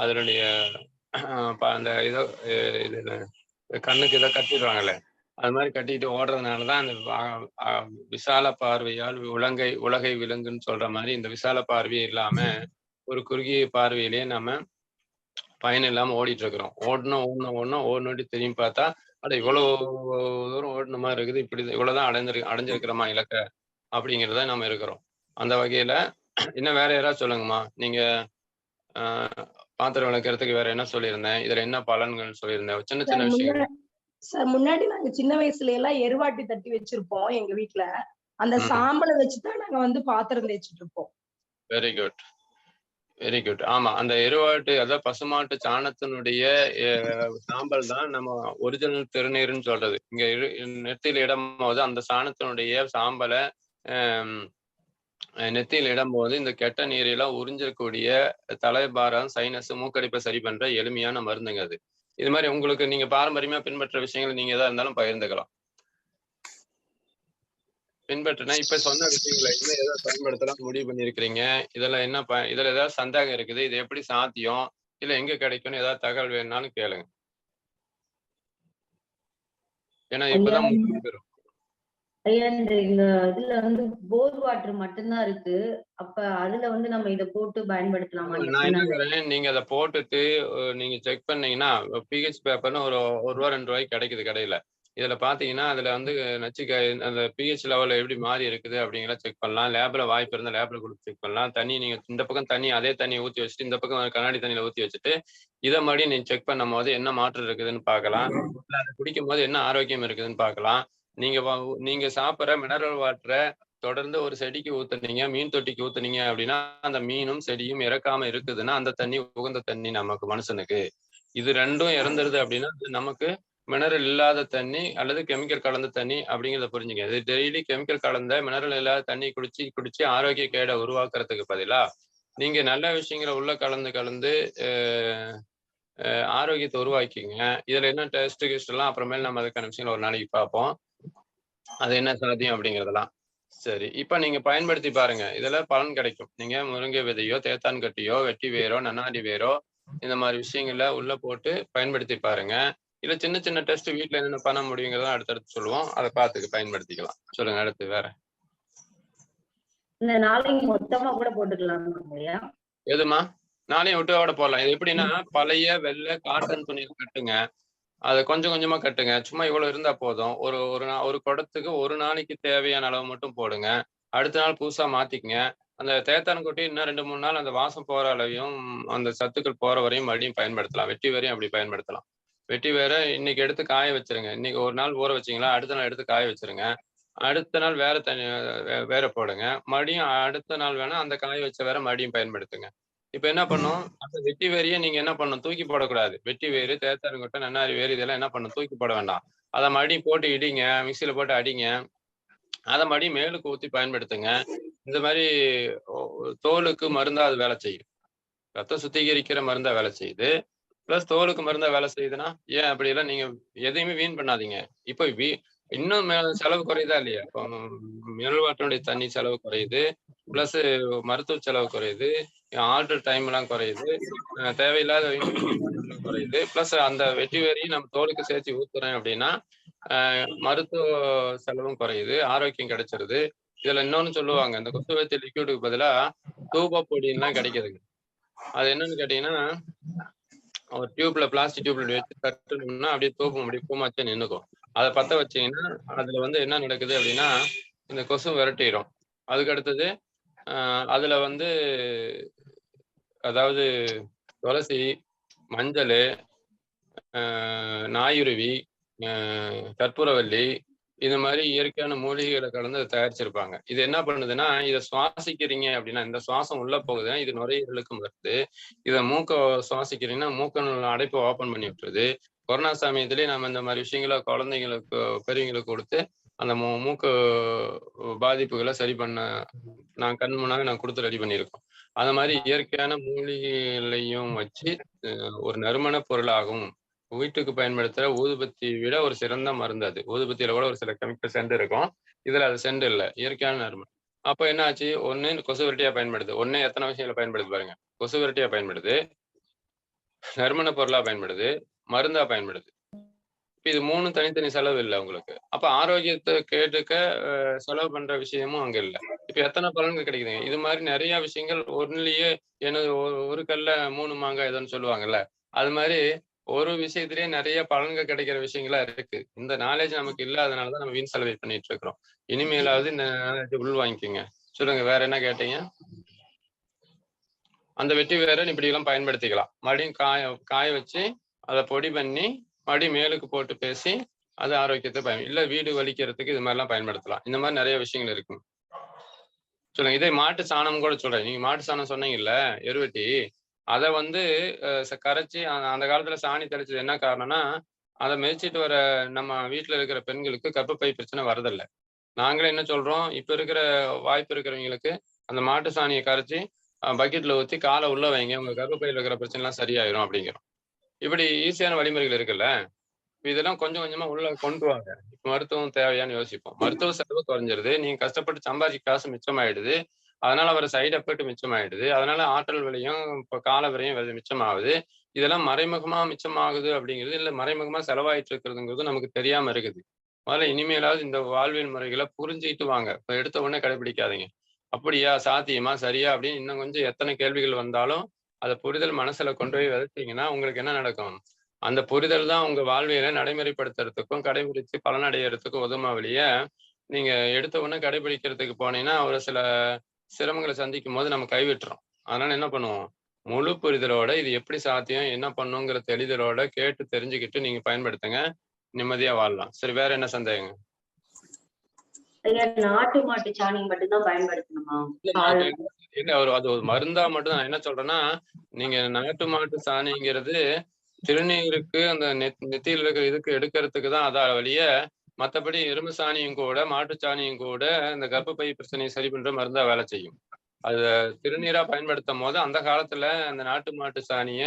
அதனுடைய அந்த இதோ இது கண்ணுக்கு இதை கட்டிடுவாங்கல்ல, அது மாதிரி கட்டிட்டு ஓடுறதுனாலதான் அந்த விசால பார்வையால் உலகை விலங்குன்னு சொல்ற மாதிரி இந்த விசால பார்வையே இல்லாம ஒரு குறுகிய பார்வையிலேயே நம்ம பயன் இல்லாம ஓடிட்டு இருக்கிறோம். ஓடினோட்டி திரும்பி பார்த்தா இவ்வளவு தூரம் ஓடின மாதிரி இருக்குது, இப்படி இவ்வளவுதான் அடைஞ்சிருக்கிறோமா இலக்க அப்படிங்கிறத நம்ம இருக்கிறோம். அந்த வகையில இன்னும் வேற யாராவது சொல்லுங்கம்மா. நீங்க பாத்திரம் விளக்குறதுக்கு வேற என்ன சொல்லியிருந்தேன், இதுல என்ன பலன்கள் சொல்லியிருந்தேன், சின்ன சின்ன விஷயங்கள். சார் முன்னாடி நாங்க சின்ன வயசுல எல்லாம் எருவாட்டி தட்டி வச்சிருப்போம் எங்க வீட்டுல. அந்த சாம்பலை வச்சுதான் நாங்க வந்து பாத்திரம் தேய்ச்சிட்டு இருப்போம். Very good, very good. ஆமா, அந்த எருவாட்டு அதாவது பசுமாட்டு சாணத்தினுடைய சாம்பல் தான் நம்ம ஒரிஜினல் திருநீர்னு சொல்றது. இங்க நெத்தியில் இடும்போது அந்த சாணத்தினுடைய சாம்பலை நெத்தியில் இடும்போது இந்த கெட்ட நீரெல்லாம் உறிஞ்சக்கூடிய தலைபாரம், சைனஸ், மூக்கடிப்பை சரி பண்ற எளிமையான மருந்துங்க அது. இது மாதிரி உங்களுக்கு நீங்க பாரம்பரியமா பின்பற்ற விஷயங்கள் நீங்க எதா இருந்தாலும் பகிர்ந்துக்கலாம். பின்பற்றினா இப்ப சொன்ன விஷயங்களை இன்னும் ஏதாவது பயன்படுத்தலாம் முடிவு பண்ணிருக்கிறீங்க. இதெல்லாம் என்ன இதுல ஏதாவது சந்தேகம் இருக்குது, இது எப்படி சாத்தியம், இல்ல எங்க கிடைக்கும்னு ஏதாவது தகவல் வேணும்னாலும் கேளுங்க. ஏன்னா இப்பதான் முடிவு பெறும். ஐயா இந்த இதுல வந்து போர் வாட்டர் மட்டும்தான் இருக்கு. அப்ப அதுல வந்து நம்ம இத போட்டு பயன்படுத்தலாமா? நான் என்ன சொல்றேன், நீங்க அதை போட்டுட்டு நீங்க செக் பண்ணீங்கன்னா பிஹெச் பேப்பர்னு ஒரு ரூபா 2 ரூபாய்க்கு கிடைக்குது கடையில. இதுல பாத்தீங்கன்னா அதுல வந்து அந்த பிஹெச் லெவல் எப்படி மாறி இருக்குது அப்படிங்கிறத செக் பண்ணலாம். லேப்ல வாய்ப்பு இருந்தா லேப்ல கொடுத்து செக் பண்ணலாம். தண்ணி நீங்க இந்த பக்கம் தண்ணி அதே தண்ணியை ஊத்தி வச்சுட்டு இந்த பக்கம் கண்ணாடி தண்ணியில ஊத்தி வச்சுட்டு இதை மறுபடியும் நீங்க செக் பண்ணும் போது என்ன மாற்றம் இருக்குதுன்னு பார்க்கலாம். இல்ல அதை குடிக்கும் போது என்ன ஆரோக்கியம் இருக்குதுன்னு பார்க்கலாம். நீங்க சாப்பிட்ற மினரல் வாட்டரை தொடர்ந்து ஒரு செடிக்கு ஊத்துனீங்க, மீன் தொட்டிக்கு ஊத்துனீங்க அப்படின்னா அந்த மீனும் செடியும் இறக்காம இருக்குதுன்னா அந்த தண்ணி உகந்த தண்ணி நமக்கு மனுஷனுக்கு. இது ரெண்டும் இறந்துருது அப்படின்னா அது நமக்கு மினரல் இல்லாத தண்ணி அல்லது கெமிக்கல் கலந்த தண்ணி அப்படிங்கிறத புரிஞ்சுங்க. இது டெய்லி கெமிக்கல் கலந்த மினரல் இல்லாத தண்ணி குடிச்சு குடிச்சு ஆரோக்கிய கேடை உருவாக்குறதுக்கு பதிலா நீங்க நல்ல விஷயங்களை உள்ள கலந்து ஆரோக்கியத்தை உருவாக்கிங்க. இதுல என்ன டெஸ்ட் கிஸ்ட் எல்லாம் அப்புறமேல நம்ம அதுக்கான விஷயங்களை ஒரு நாளைக்கு பார்ப்போம். அது என்ன சாத்தியம் அப்படிங்கிறதெல்லாம். சரி, இப்ப நீங்க பயன்படுத்தி பாருங்க. இதுல பலன் கிடைக்கும். நீங்க முருங்கை விதையோ, தேத்தான் கட்டியோ, வெட்டி வேரோ, நன்னாரி வேரோ இந்த மாதிரி விஷயங்கள உள்ள போட்டு பயன்படுத்தி பாருங்க. இல்ல சின்ன சின்ன டெஸ்ட் வீட்ல என்னென்ன பண்ண முடியுங்கிறத அடுத்தடுத்து சொல்லுவோம். அதை பார்த்து பயன்படுத்திக்கலாம். சொல்லுங்க அடுத்து வேற. இந்த நாளைக்கு மொத்தமா கூட போட்டுக்கலாம் ஐயா? எதுமா? நாளையும் விட்டு போடலாம். இது எப்படின்னா பழைய வெள்ளை காட்டன் துணியை கட்டுங்க. அதை கொஞ்சம் கொஞ்சமா கட்டுங்க. சும்மா இவ்வளவு இருந்தா போதும். ஒரு குடத்துக்கு ஒரு நாளைக்கு தேவையான அளவு மட்டும் போடுங்க. அடுத்த நாள் புதுசா மாத்திக்கங்க. அந்த தேத்தான் கொட்டி இன்னும் 2, 3 நாள் அந்த வாசம் போற அளவையும் அந்த சத்துக்கள் போற வரையும் மறுபடியும் பயன்படுத்தலாம். வெட்டி வேரையும் அப்படி பயன்படுத்தலாம். வெட்டி வேற இன்னைக்கு எடுத்து காய வச்சிருங்க. இன்னைக்கு ஒரு நாள் ஊற வச்சீங்களா, அடுத்த நாள் எடுத்து காய வச்சிருங்க. அடுத்த நாள் வேற தண்ணி வேற போடுங்க. மறுபடியும் அடுத்த நாள் வேணா அந்த காய வச்ச வேற மறுபடியும் பயன்படுத்துங்க. இப்ப என்ன பண்ணும், அந்த வெட்டி வேரையே நீங்க என்ன பண்ணணும், தூக்கி போடக்கூடாது. வெட்டி வேரு, தேத்தாருங்கொட்டை, நன்னாரி வேறு இதெல்லாம் என்ன பண்ணணும், தூக்கி போட வேண்டாம். அதை மறுபடியும் போட்டு இடிங்க, மிக்சியில போட்டு அடிங்க. அதை மறுபடியும் மேலுக்கு ஊத்தி பயன்படுத்துங்க. இந்த மாதிரி தோலுக்கு மருந்தா அது வேலை செய்யும். ரத்தம் சுத்திகரிக்கிற மருந்தா வேலை செய்யுது. பிளஸ் தோலுக்கு மருந்தா வேலை செய்யுதுன்னா ஏன் அப்படி எல்லாம் நீங்க எதையுமே வீண் பண்ணாதீங்க. இப்போ இன்னும் செலவு குறையுதா இல்லையா? இப்போ மினரல் வாட்டருடைய தண்ணி செலவு குறையுது. பிளஸ் மருத்துவ செலவு குறையுது. ஆர்டர் டைம் எல்லாம் குறையுது. தேவையில்லாத குறையுது. பிளஸ் அந்த வெட்டி வேரையும் நம்ம தோலுக்கு சேர்த்து ஊத்துறேன் அப்படின்னா மருத்துவ செலவும் குறையுது. ஆரோக்கியம் கிடைச்சிருது. இதுல இன்னொன்னு சொல்லுவாங்க, இந்த கொசுவத்தி லிக்யூடுக்கு பதிலா தூப பொடியெல்லாம் கிடைக்குதுங்க. அது என்னன்னு கேட்டீங்கன்னா ஒரு டியூப்ல பிளாஸ்டிக் டியூப்ல வச்சு தட்டணும்னா அப்படியே தூபம் அப்படியே பூமாச்சே நின்னுக்கும். அதை பத்த வச்சீங்கன்னா அதுல வந்து என்ன நடக்குது அப்படின்னா இந்த கொசு விரட்டிடும். அதுக்கு அடுத்தது அதுல வந்து அதாவது துளசி, மஞ்சள், நாயுருவி, கற்பூரவல்லி இந்த மாதிரி இயற்கையான மூலிகைகளை கலந்து அதை தயாரிச்சிருப்பாங்க. இது என்ன பண்ணுதுன்னா இதை சுவாசிக்கிறீங்க அப்படின்னா இந்த சுவாசம் உள்ள போகுதுன்னா இது நுரையீரலுக்கும் வருது. இதை மூக்க சுவாசிக்கிறீங்கன்னா மூக்க அடைப்பு ஓப்பன் பண்ணி விட்டுருது. கொரோனா சமயத்திலேயே நம்ம இந்த மாதிரி விஷயங்களை குழந்தைங்களுக்கு பெரியவங்களுக்கு கொடுத்து அந்த மூக்கு பாதிப்புகளை சரி பண்ண நான் கண் முன்னாக நான் கொடுத்து ரெடி பண்ணியிருக்கோம். அந்த மாதிரி இயற்கையான மூலிகைகளையும் வச்சு ஒரு நறுமண பொருளாகும். வீட்டுக்கு பயன்படுத்துற ஊதுபத்தி விட ஒரு சிறந்த மருந்து அது. ஊதுபத்தியில கூட ஒரு சில கெமிக்கல் சென்ட் இருக்கும். இதுல அது சென்ட் இல்லை, இயற்கையான நறுமணம். அப்ப என்ன ஆச்சு, ஒண்ணு கொசு விரட்டியா பயன்படுது. ஒண்ணு எத்தனை விஷயங்களை பயன்படுது பாருங்க. கொசு விரட்டியா பயன்படுது, நறுமண பொருளா பயன்படுது, மருந்தா பயன்படுது. இப்ப இது 3 தனித்தனி செலவு இல்லை உங்களுக்கு. அப்ப ஆரோக்கியத்தை கேட்டுக்க செலவு பண்ற விஷயமும் அங்க இல்லை. இப்ப எத்தனை பலன்கள் கிடைக்குதுங்க. இது மாதிரி நிறைய விஷயங்கள் ஒன்னுலயே எனது ஒரு கல்ல 3 மாங்காய் ஏதோன்னு சொல்லுவாங்கல்ல, அது மாதிரி ஒரு விஷயத்திலேயே நிறைய பலன்கள் கிடைக்கிற விஷயங்களா இருக்கு. இந்த நாலேஜ் நமக்கு இல்லாதனாலதான் நம்ம வீண் செலவை பண்ணிட்டு இருக்கிறோம். இனிமேலாவது இந்த நாலேஜ் உள் வாங்கிக்கோங்க. சொல்லுங்க வேற என்ன கேட்டீங்க? அந்த வெட்டி வேற இப்படி எல்லாம் பயன்படுத்திக்கலாம். மறுபடியும் காய வச்சு அதை பொடி பண்ணி மறுபடியும் மேலுக்கு போட்டு பேசி அது ஆரோக்கியத்தை இல்ல வீடு வலிக்கிறதுக்கு இது மாதிரிலாம் பயன்படுத்தலாம். இந்த மாதிரி நிறைய விஷயங்கள் இருக்கு. சொல்லுங்க. இதே மாட்டு சாணம் கூட சொல்றேன். நீங்க மாட்டு சாணம் சொன்னீங்கல்ல, எருவெட்டி, அதை வந்து கரைச்சி அந்த காலத்துல சாணி தெளிச்சது என்ன காரணம்னா அதை மிதிச்சிட்டு வர நம்ம வீட்டுல இருக்கிற பெண்களுக்கு கர்ப்பப்பை பிரச்சனை வரதில்லை. நாங்களே என்ன சொல்றோம், இப்ப இருக்கிற வாய்ப்பு இருக்கிறவங்களுக்கு அந்த மாட்டு சாணியை கரைச்சி பக்கெட்ல ஊற்றி காலை உள்ள வைங்க, உங்க கர்ப்பப்பையில் இருக்கிற பிரச்சனை எல்லாம் சரியாயிரும் அப்படிங்கிறோம். இப்படி ஈஸியான வழிமுறைகள் இருக்குல்ல. இதெல்லாம் கொஞ்சம் கொஞ்சமா உள்ள கொண்டு வாங்க. மருத்துவம் தேவையான்னு யோசிப்போம். மருத்துவ செலவு குறைஞ்சிருது. நீங்க கஷ்டப்பட்டு சம்பாதிக்க காசு மிச்சமாயிடுது. அதனால வர சைடு எஃபெக்ட் மிச்சமாயிடுது. அதனால ஆற்றல் விலையும் இப்ப கால விலையும் மிச்சமாகுது. இதெல்லாம் மறைமுகமா மிச்சமாகுது அப்படிங்கிறது இல்ல மறைமுகமா செலவாயிட்டு இருக்கிறதுங்கிறது நமக்கு தெரியாம இருக்குது. முதல்ல இனிமேலாவது இந்த வாழ்வியல் முறைகளை புரிஞ்சுக்கிட்டு வாங்க. இப்ப எடுத்த உடனே கடைபிடிக்காதீங்க. அப்படியா, சாத்தியமா, சரியா அப்படின்னு இன்னும் கொஞ்சம் எத்தனை கேள்விகள் வந்தாலும் அதை புரிதல் மனசுல கொண்டு போய் விதைச்சீங்கன்னா உங்களுக்கு என்ன நடக்கும்? அந்த புரிதல் தான் உங்க வாழ்வியலை நடைமுறைப்படுத்துறதுக்கும் கடைபிடிச்சு பலனடைகிறதுக்கும் உதவுமா வெளிய, நீங்க எடுத்த உடனே கடைபிடிக்கிறதுக்கு போனீங்கன்னா ஒரு சில சிரமங்களை சந்திக்கும் போது நம்ம கைவிட்டுறோம். அதனால என்ன பண்ணுவோம்? முழு புரிதலோட இது எப்படி சாத்தியம், என்ன பண்ணுங்கிற தெளிதலோட கேட்டு தெரிஞ்சுக்கிட்டு நீங்க பயன்படுத்துங்க. நிம்மதியா வாழலாம். சரி, வேற என்ன சந்தேகங்க? ஐயா, நாட்டு மாட்டு சாணி மட்டும்தான் பயன்படுத்தணுமா? இல்ல அது ஒரு மருந்தா மட்டும் நான் என்ன சொல்றேன்னா, நீங்க நாட்டு மாட்டு சாணிங்கிறது திருநீருக்கு அந்த நெத்தியில இருக்கிற இதுக்கு எடுக்கிறதுக்கு தான் அதா வழிய, மத்தபடி எருமை சாணியும் கூட மாட்டு சாணியும் கூட இந்த கர்ப்பப்பை பிரச்சனையை சரி பண்ற மருந்தா வேலை செய்யும். அத திருநீரா பயன்படுத்தும் போது அந்த காலத்துல அந்த நாட்டு மாட்டு சாணிய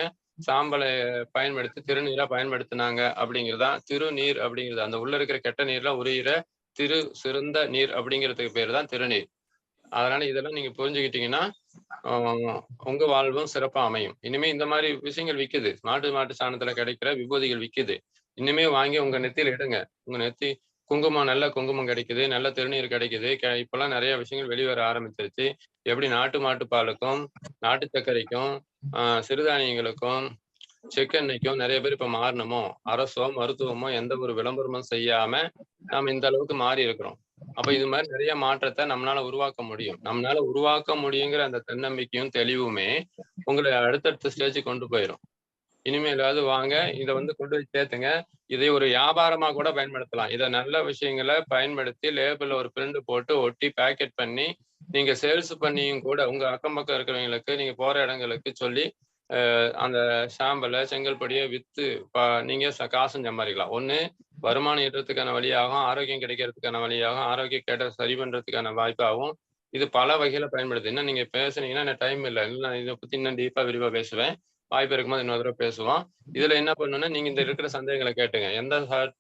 சாம்பலை பயன்படுத்தி திருநீரா பயன்படுத்தினாங்க அப்படிங்கிறதான் திருநீர் அப்படிங்கிறது. அந்த உள்ள இருக்கிற கெட்ட நீர்லாம் உரியிற சிறந்த நீர் அப்படிங்கிறதுக்கு பேர் தான் திருநீர். அதனால இதெல்லாம் நீங்க புரிஞ்சுக்கிட்டீங்கன்னா உங்க வாழ்வும் சிறப்பா அமையும். இனிமே இந்த மாதிரி விஷயங்கள் விக்குது. மாட்டு சாணத்துல கிடைக்கிற விபூதிகள் விக்குது. இனிமே வாங்கி உங்க நெத்தியில இடுங்க. உங்க நெத்தி குங்குமம், நல்ல குங்குமம் கிடைக்குது, நல்ல திருநீர் கிடைக்குது. இப்பெல்லாம் நிறைய விஷயங்கள் வெளிவர ஆரம்பிச்சிருச்சு. எப்படி நாட்டு மாட்டு பாலுக்கும் நாட்டு சர்க்கரைக்கும் சிறுதானியங்களுக்கும் செக்கெண்ணெய்க்கும் நிறைய பேர் இப்ப மாறணுமோ, அரசோ மருத்துவமோ எந்த ஒரு விளம்பரமும் செய்யாம நாம இந்த அளவுக்கு மாறி இருக்கிறோம். அப்ப இது மாதிரி நிறைய மாற்றத்தை நம்மளால உருவாக்க முடியும். நம்மளால உருவாக்க முடியுங்கிற அந்த தன்னம்பிக்கையும் தெளிவுமே உங்களை அடுத்தடுத்த ஸ்டேஜுக்கு கொண்டு போயிடும். இனிமேலாவது வாங்க, இதை கொண்டு போய் சேர்த்துங்க. இதை ஒரு வியாபாரமா கூட பயன்படுத்தலாம். இதை நல்ல விஷயங்களை பயன்படுத்தி லேபிள்ல ஒரு பிரிண்ட் போட்டு ஒட்டி பேக்கெட் பண்ணி நீங்க சேல்ஸ் பண்ணியும் கூட உங்க அக்கம் பக்கம் இருக்கிறவங்களுக்கு நீங்க போற இடங்களுக்கு சொல்லி அந்த சாம்பலை செங்கல்படியை வித்து நீங்க காசும் சம்பாதிக்கலாம். ஒண்ணு வருமானம் ஈட்டுறதுக்கான வழியாகும், ஆரோக்கியம் கிடைக்கிறதுக்கான வழியாகும், ஆரோக்கியம் கேட்ட சரி பண்றதுக்கான வாய்ப்பாகும். இது பல வகையில பயன்படுது. இன்னும் நீங்க பேசுனீங்கன்னா எனக்கு டைம் இல்லை. நான் இதை பத்தி இன்னும் டீப்பா விரிவா பேசுவேன். வாய்ப்பு இருக்கும்போது இன்னொரு தடவை பேசுவோம். இதுல என்ன பண்ணணும்னா நீங்க இந்த இருக்கிற சந்தேகங்களை கேட்டுங்க. எந்த சார்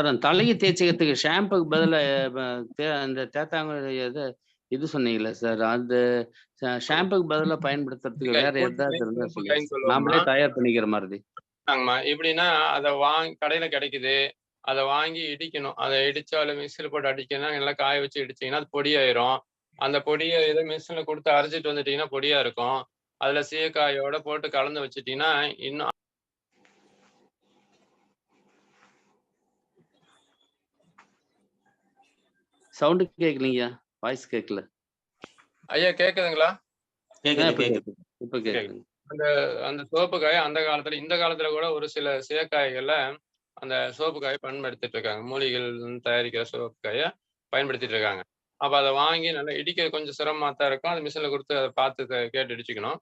அந்த தலையை தேய்ச்சிக்கிறதுக்கு ஷாம்புக்கு பதிலா அந்த தேத்தாங்க இது சொன்னீங்கல்ல சார், அந்த ஷாம்புக்கு பதிலா பயன்படுத்துறதுக்கு வேற ஏதாவது இருந்தா சொல்லுங்க. நாமளே தயார் பண்ணிக்கிற மாதிரி. எப்படின்னா அதை கடையில கிடைக்குது, அதை வாங்கி இடிக்கணும். அதை இடிச்சாலும் மிக்சியில் போட்டு அடிக்கணும். நல்லா காய வச்சு இடிச்சீங்கன்னா அது பொடியாயிரும். அந்த பொடியை இதை மிஷின்ல கொடுத்து அரைச்சிட்டு வந்துட்டீங்கன்னா பொடியா இருக்கும். அதுல சீயக்காயோட போட்டு கலந்து வச்சுட்டீங்கன்னா இன்னும். சவுண்டு கேட்கலீங்க, வாய்ஸ் கேட்கல. ஐயா கேக்குதுங்களா? இப்ப கேக்குது. அந்த சோப்பு காயை அந்த காலத்துல, இந்த காலத்துல கூட ஒரு சில சீயக்காய்கள்ல அந்த சோப்பு காயை பயன்படுத்திட்டு இருக்காங்க. மூலிகைகள் தயாரிக்கிற சோப்பு காயை பயன்படுத்திட்டு இருக்காங்க. அப்ப அதை வாங்கி நல்லா இடிக்க கொஞ்சம் சிரமமா தான் இருக்கும். அது மிஷின்ல கொடுத்து அதை பார்த்து கேட்டு இடிச்சுக்கணும்.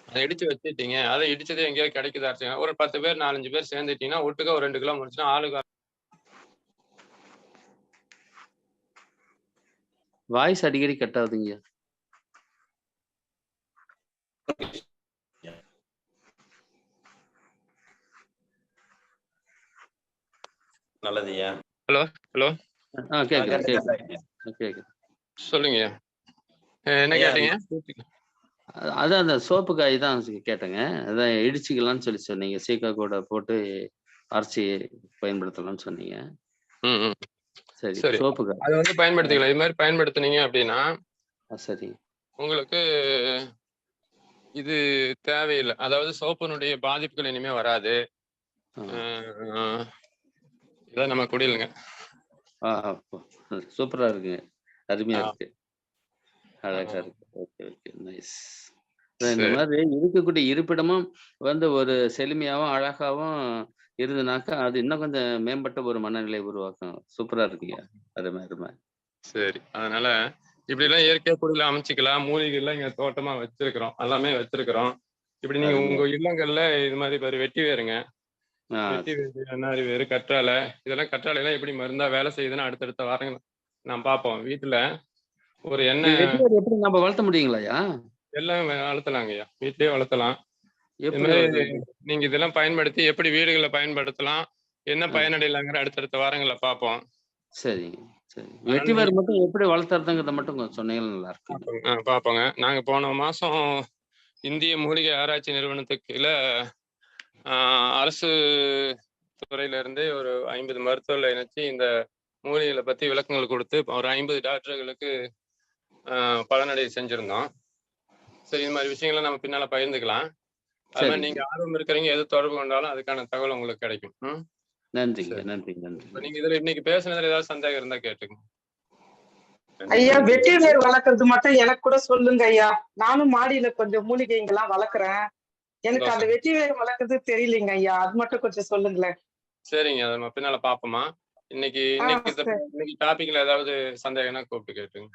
அதை இடிச்சு வச்சுட்டீங்க. அதை இடிச்சது எங்கேயாவது கிடைக்குதா? ஒரு 10 பேர் 4-5 பேர் சேர்ந்துட்டீங்கன்னா ஒட்டுக்க ஒரு 2 கிலோ முடிச்சுன்னா ஆளுக்கு. வாய்ஸ் அடிக்கடி கட் ஆகுதுங்க. நல்லதுயா. Hello hello. கேக்குது. சொல்லுங்க. என்ன கேட்டீங்க? அதான் அந்த சோப்பு காய் தான் கேட்டேங்க. அதான் இடிச்சுக்கலாம்னு சொல்லி சொன்னீங்க. சீக்கா கூட போட்டு அரைச்சி பயன்படுத்தலாம்னு சொன்னீங்க. சரி, சோப்பு காய் அது பயன்படுத்திக்கலாம். இது மாதிரி பயன்படுத்தினீங்க அப்படின்னா சரி, உங்களுக்கு இது தேவையில்லை. அதாவது சோப்பினுடைய பாதிப்புகள் இனிமே வராது. இதான் நம்ம குடியிலுங்க. சூப்பரா இருக்குங்க, அருமையா இருக்கு, அழகா இருக்கு. Okay okay, nice. இந்த மாதிரி இருக்கக்கூடிய இருப்பிடமும் ஒரு செழுமையாவும் அழகாவும் இருந்தனாக்கா அது இன்னும் கொஞ்சம் மேம்பட்ட ஒரு மனநிலை உருவாக்கும். சூப்பரா இருக்குங்க, அருமை அருமை. சரி, அதனால இப்படி எல்லாம் இயற்கை குடியில அமைச்சிக்கலாம். மூலிகைலாம் இங்க தோட்டமா வச்சிருக்கிறோம், எல்லாமே வச்சிருக்கிறோம். இப்படி நீங்க உங்க இல்லங்கள்ல இது மாதிரி வெட்டி வேறுங்க, வெட்டி வேறு, என்னாரி வேறு, கற்றாழை, இதெல்லாம் கற்றாழை எல்லாம் எப்படி மருந்தா வேலை செய்யுதுன்னு அடுத்தடுத்த வாரங்கள் நான் பார்ப்போம். வீட்டுல ஒரு எண்ணெய் எப்படி நம்ம வளர்த்த முடியுங்களாயா? எல்லாம் வளர்த்தலாங்கய்யா, வீட்லயே வளர்த்தலாம். நீங்க இதெல்லாம் பயன்படுத்தி எப்படி வீடுகளை பயன்படுத்தலாம், என்ன பயனடையலாங்கிற அடுத்தடுத்த வாரங்களை பார்ப்போம். சரி சரி. வெட்டி வேறு மட்டும் எப்படி வளர்த்துறதுங்கிறத மட்டும் கொஞ்சம் சொன்னீங்கன்னா நல்லா இருக்கும். பார்ப்போங்க. நாங்க போன மாசம் இந்திய மூலிகை ஆராய்ச்சி நிறுவனத்துக்கு அரசு துறையில இருந்தே ஒரு 50 மருத்துவர்களை இணைச்சு இந்த மூலிகைகளை பத்தி விளக்கங்கள் கொடுத்து ஒரு 50 டாக்டர்களுக்கு பலனடை செஞ்சிருந்தோம். சரி, இது மாதிரி விஷயங்களை நம்ம பின்னால பகிர்ந்துக்கலாம். அது மாதிரி நீங்க ஆர்வம் இருக்கிறீங்க, எது தொடர்பு கொண்டாலும் அதுக்கான தகவல் உங்களுக்கு கிடைக்கும். நன்றிங்க, நன்றி, நன்றி. நீங்க இதுல இன்னைக்கு பேசுனதுல ஏதாவது சந்தேகம் இருந்தா கேட்டுங்க. ஐயா, வெற்றி வேர் வளர்க்கறது மட்டும் எனக்கு கூட சொல்லுங்க ஐயா. நானும் மாடியில கொஞ்சம் மூலிகைங்கெல்லாம் வளர்க்குறேன். எனக்கு அந்த வெற்றி வேர் வளர்க்கறது தெரியலங்க ஐயா, அது மட்டும் கொஞ்சம் சொல்லுங்களேன். சரிங்க, அதை நம்ம பின்னால பாப்போமா. இன்னைக்கு டாபிக்ல ஏதாவது சந்தேகம்னா கூப்பிட்டு கேட்டுங்க.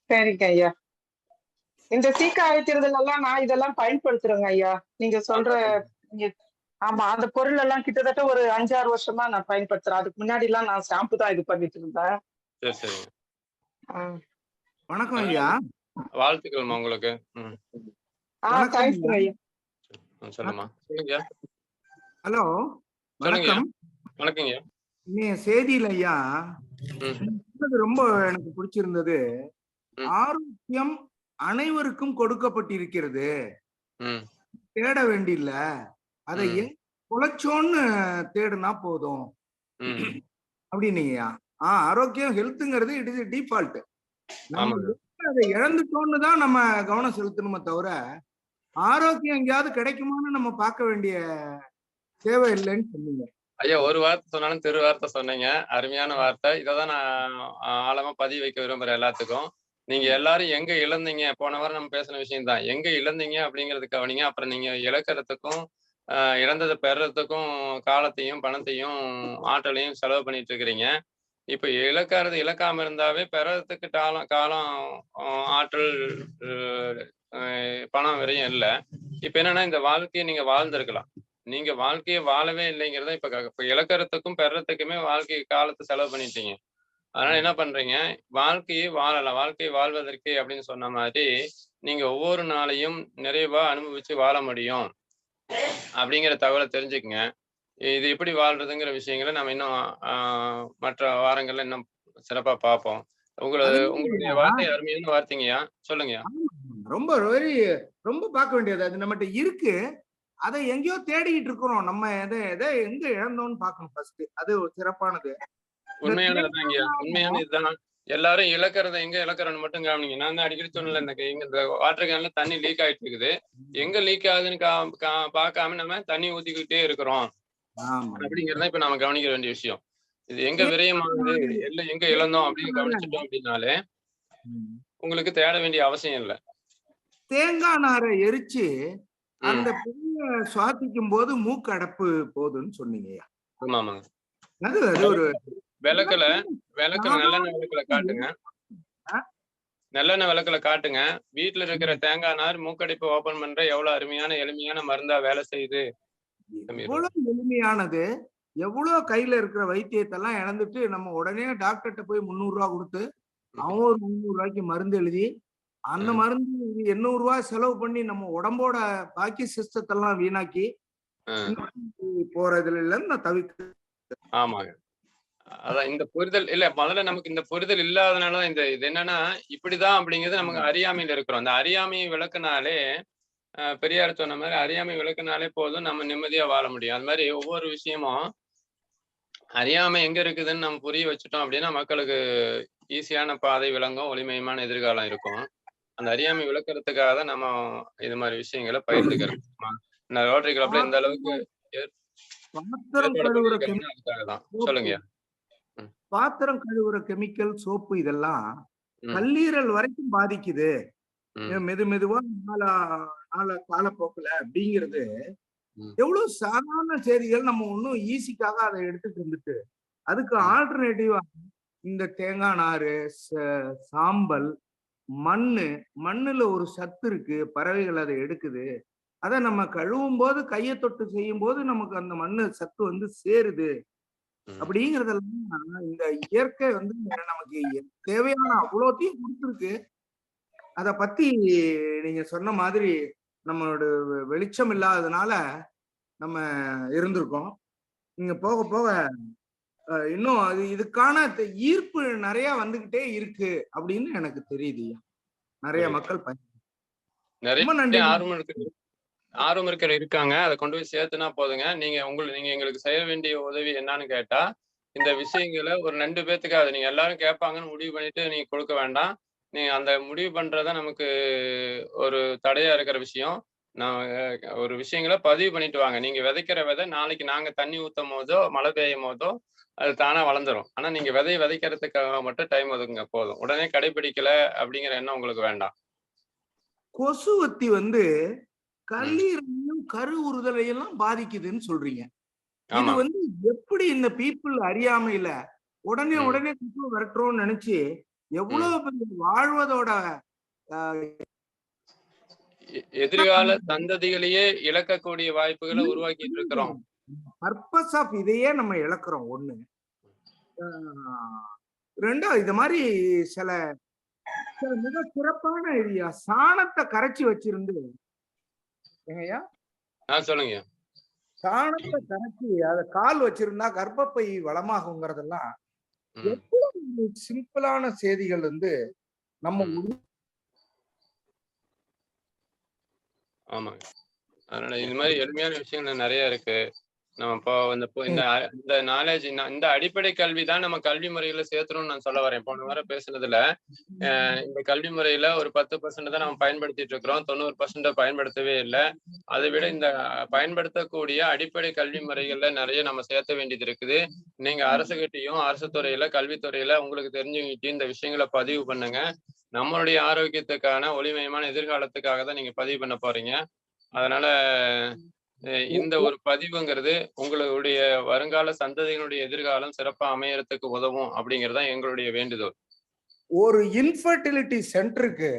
சரிங்க ஐயா. இந்த சீக்கா அழைக்கிறது எல்லாம் நான் இதெல்லாம் பயன்படுத்துறேங்க ஐயா. நீங்க சொல்ற ஆமா, அந்த பொருள் எல்லாம் கிட்டத்தட்ட ஒரு 5-6 வருஷமா நான் பயன்படுத்துறேன். அதுக்கு முன்னாடி எல்லாம் நான் ஷாம்பு தான் இது பண்ணிட்டு இருந்தேன். சரி சரிங்க. வணக்கம் ஐயா. வாழ்த்துக்கள்மா உங்களுக்கு. சொல்லுமா. சொல்லுங்க. ஹலோ, வணக்கம். வணக்கங்க. செய்தியில ஐயா ரொம்ப எனக்கு பிடிச்சிருந்தது. ஆரோக்கியம் அனைவருக்கும் கொடுக்கப்பட்டிருக்கிறது, தேட வேண்டியில்ல, அதை குலைச்சோன்னு தேடுனா போதும் அப்படின்னீங்கய்யா. ஆரோக்கியம் ஹெல்த்ங்கிறது இட் இஸ் டிஃபால்ட். நம்ம அதை இழந்துட்டோன்னு தான் நம்ம கவனம் செலுத்தணுமே தவிர ஆரோக்கியம் எங்கேயாவது கிடைக்குமான்னு நம்ம பார்க்க வேண்டிய தேவை இல்லைன்னு சொன்னீங்க ஐயா. ஒரு வார்த்தை சொன்னாலும் திரு வார்த்தை சொன்னீங்க, அருமையான வார்த்தை. இதான் நான் ஆழமா பதிவு வைக்க விரும்புறேன் எல்லாத்துக்கும். நீங்க எல்லாரும் எங்க இழந்தீங்க, போன வாரம் நம்ம பேசின விஷயம் தான், எங்க இழந்தீங்க அப்படிங்கறது கவனிங்க. அப்புறம் நீங்க இழக்கிறதுக்கும் இழந்ததை பெறறதுக்கும் காலத்தையும் பணத்தையும் ஆற்றலையும் செலவு பண்ணிட்டு இருக்கிறீங்க. இப்ப இழக்காம இருந்தாவே பெறறதுக்கு காலம் ஆற்றல் பணம் வரையும் இல்லை. இப்ப என்னன்னா, இந்த வாழ்க்கையை நீங்க வாழ்ந்திருக்கலாம், நீங்க வாழ்க்கையை வாழவே இல்லைங்கிறத இப்ப இழக்கிறதுக்கும் பெறறதுக்குமே வாழ்க்கை காலத்தை செலவு பண்ணிட்டீங்க. அதனால என்ன பண்றீங்க, வாழ்க்கையை வாழலாம், வாழ்க்கையை வாழ்வதற்கு அப்படின்னு சொன்ன மாதிரி நீங்க ஒவ்வொரு நாளையும் நிறைவா அனுபவிச்சு வாழ முடியும் அப்படிங்கிற தகவலை தெரிஞ்சுக்குங்க. இது எப்படி வாழ்றதுங்கிற விஷயங்களை நம்ம இன்னும் மற்ற வாரங்கள்ல இன்னும் சிறப்பா பார்ப்போம். உங்களுடைய வார்த்தை அருமையான வார்த்தைங்கய்யா. சொல்லுங்கய்யா. ரொம்ப ரொம்ப பார்க்க வேண்டியது அது நம்மகிட்ட இருக்கு, அதை எங்கேயோ தேடிட்டு இருக்கிறோம். நம்ம எதை எங்க இழந்தோம்னு பார்க்கணும் ஃபர்ஸ்ட். அது ஒரு சிறப்பானது, உண்மையானதுதான். உண்மையான இதுதான். எல்லாரும் இழக்கிறத எங்க இழக்கிறோன்னு மட்டும் கவனிங்க. நான் தான் அடிக்கடி சொன்னல, இந்த வாட்டர் கேன்ல தண்ணி லீக் ஆயிட்டு இருக்குது, எங்க லீக் ஆகுதுன்னு பார்க்காம நம்ம தண்ணி ஊத்திக்கிட்டே இருக்கிறோம் அப்படிங்கறத இப்ப நம்ம கவனிக்க வேண்டிய விஷயம். இது எங்க விரயமானது, எங்க இழந்தோம் அப்படின்னு கவனிச்சுட்டோம் அப்படின்னாலே உங்களுக்கு தேட வேண்டிய அவசியம் இல்லை. தேங்காய் நாரை எரிச்சு அந்த புகைய சுவாசிக்கும் போது மூக்கு அடைப்பு போகுதுன்னு சொன்னீங்கய்யா. ஆமாங்க. அது ஒரு விளக்குல நல்லெண்ணெய் விளக்குல காட்டுங்க, நல்லெண்ணெய் விளக்குல காட்டுங்க. வீட்டுல இருக்கிற தேங்காய் நார் மூக்கடைப்பு ஓபன் பண்ற எவ்வளவு அருமையான எளிமையான மருந்தா வேலை செய்யுது. எவ்வளவு எளிமையானது, எவ்வளவு கையில இருக்கிற வைத்தியத்தெல்லாம் இழந்துட்டு நம்ம உடனே டாக்டர்கிட்ட போய் 300 ரூபாய் கொடுத்து அவன் ஒரு 300 ரூபாய்க்கு மருந்து எழுதி அந்த மருந்து 800 ரூபாய் செலவு பண்ணி நம்ம உடம்போட பாக்கி சிஸ்டத்தெல்லாம் வீணாக்கி போறதுல இல்லைன்னு நான் தவிர்க்கிறேன். ஆமாங்க. அதான் இந்த புரிதல் இல்ல, முதல்ல நமக்கு இந்த புரிதல் இல்லாதனாலதான் இது என்னன்னா இப்படிதான் அப்படிங்கிறது நமக்கு அறியாமையில இருக்கிறோம். அந்த அறியாமையை விளக்குனாலே பெரியார் சொன்ன மாதிரி அறியாமை விளக்குனாலே போதும், நம்ம நிம்மதியா வாழ முடியும். அது மாதிரி ஒவ்வொரு விஷயமும் அறியாமை எங்க இருக்குதுன்னு நம்ம புரிய வச்சுட்டோம் அப்படின்னா மக்களுக்கு ஈஸியான பாதை விளங்கும், ஒளிமயமான எதிர்காலம் இருக்கும். அந்த அறியாமை விளக்குறதுக்காக தான் நம்ம இது மாதிரி விஷயங்களை பகிர்ந்துக்கிறோம். ரோட்டரி கிளப்ல இந்த அளவுக்கு சொல்லுங்க. பாத்திரம் கழுவுற கெமிக்கல் சோப்பு இதெல்லாம் கல்லீரல் வரைக்கும் பாதிக்குது மெதுவா காலப்போக்குல அப்படிங்கிறது எவ்வளவு சாதாரண செய்திகள். நம்ம ஒன்னும் ஈஸிக்காக அதை எடுத்துட்டு வந்துட்டு அதுக்கு ஆல்டர்னேட்டிவா இந்த தேங்காய் நாறு, சாம்பல், மண்ணுல ஒரு சத்து இருக்கு, பறவைகள் அதை எடுக்குது. அதை நம்ம கழுவும் போது கையை தொட்டு செய்யும் போது நமக்கு அந்த மண்ணு சத்து வந்து சேருது. அப்படிங்கறதெல்லாம் இந்த இயற்கை வந்து நமக்கு தேவையான அவ்வளோத்தையும் கொடுத்துருக்கு. அத பத்தி நீங்க சொன்ன மாதிரி நம்மளோட வெளிச்சம் இல்லாததுனால நம்ம இருந்திருக்கோம். நீங்க போக போக இன்னும் இதுக்கான ஈர்ப்பு நிறைய வந்துகிட்டே இருக்கு அப்படின்னு எனக்கு தெரியுது. நிறைய மக்கள் ரொம்ப நன்றி. ஆர்வம் இருக்கு. ஆர்வம் இருக்காங்க. அதை கொண்டு போய் சேர்த்துனா போதுங்க. நீங்க எங்களுக்கு செய்ய வேண்டிய உதவி என்னன்னு கேட்டா, இந்த விஷயங்களை ஒரு 2 பேத்துக்கு அது நீங்க எல்லாரும் கேட்பாங்கன்னு முடிவு பண்ணிட்டு நீங்க கொடுக்க வேண்டாம். நீங்க அந்த முடிவு பண்றத நமக்கு ஒரு தடையா இருக்கிற விஷயம். நான் ஒரு விஷயங்களை பதிவு பண்ணிட்டு வாங்க. நீங்க விதைக்கிற விதை நாளைக்கு நாங்க தண்ணி ஊத்தும் போதோ, மழை பெய்யும் போதோ அது தானா வளர்ந்துரும். ஆனா நீங்க விதைக்கிறதுக்காக மட்டும் டைம் ஒதுக்குங்க போதும். உடனே கடைபிடிக்கல அப்படிங்கிற எண்ணம் உங்களுக்கு வேண்டாம். கொசுவத்தி கல்லீரலையும் கரு உறுதலையெல்லாம் பாதிக்குதுன்னு சொல்றீங்க. இது எப்படி இந்த பீப்புள் அறியாமையில உடனே கொசு விரட்டுறோம்னு நினைச்சு எவ்வளவு பெரிய வாழ்வதோட எதிர்கால சந்ததிகளையே இழக்கக்கூடிய வாய்ப்புகளை உருவாக்கிட்டு இருக்கிறோம். பர்பஸ் ஆஃப் இதையே நம்ம இழக்கிறோம். ஒண்ணு. ரெண்டாவது, இது மாதிரி சில மிக சிறப்பான ஐடியா. சாணத்தை கரைச்சி வச்சிருந்து ஏங்கய்யா சொல்லுங்க. சாணத்தை கரைச்சி அத கால் வச்சிருந்தா கர்ப்பப்பை வளமாகுங்கிறதெல்லாம் எவ்வளவு சிம்பிளான செய்திகள் நம்ம ஆமாங்க. அதனால இந்த மாதிரி எளிமையான விஷயங்கள் நிறைய இருக்கு. நம்ம இப்போ இந்த நாலேஜ், இந்த அடிப்படை கல்வி தான் நம்ம கல்வி முறையில சேர்த்துணும்னு நான் சொல்ல வரேன். போன வாரம் பேசுனதுல இந்த கல்வி முறையில ஒரு 10% தான் நம்ம பயன்படுத்திட்டு இருக்கிறோம். 90% பயன்படுத்தவே இல்லை. அதை விட இந்த பயன்படுத்தக்கூடிய அடிப்படை கல்வி முறைகள்ல நிறைய நம்ம சேர்த்த வேண்டியது இருக்குது. நீங்க அரசுகிட்டையும் அரசு துறையில கல்வித்துறையில உங்களுக்கு தெரிஞ்சுக்கிட்டு இந்த விஷயங்களை பதிவு பண்ணுங்க. நம்மளுடைய ஆரோக்கியத்துக்கான ஒளிமயமான எதிர்காலத்துக்காக தான் நீங்க பதிவு பண்ண போறீங்க. அதனால இந்த ஒரு பதிவுங்கிறது உங்களுடைய வருங்கால சந்ததிகளுடைய எதிர்காலம் சிறப்பா அமையறதுக்கு உதவும் அப்படிங்கறதுதான் எங்களுடைய வேண்டுதல். ஒரு இன்ஃபர்டிலிட்டி சென்டருக்கு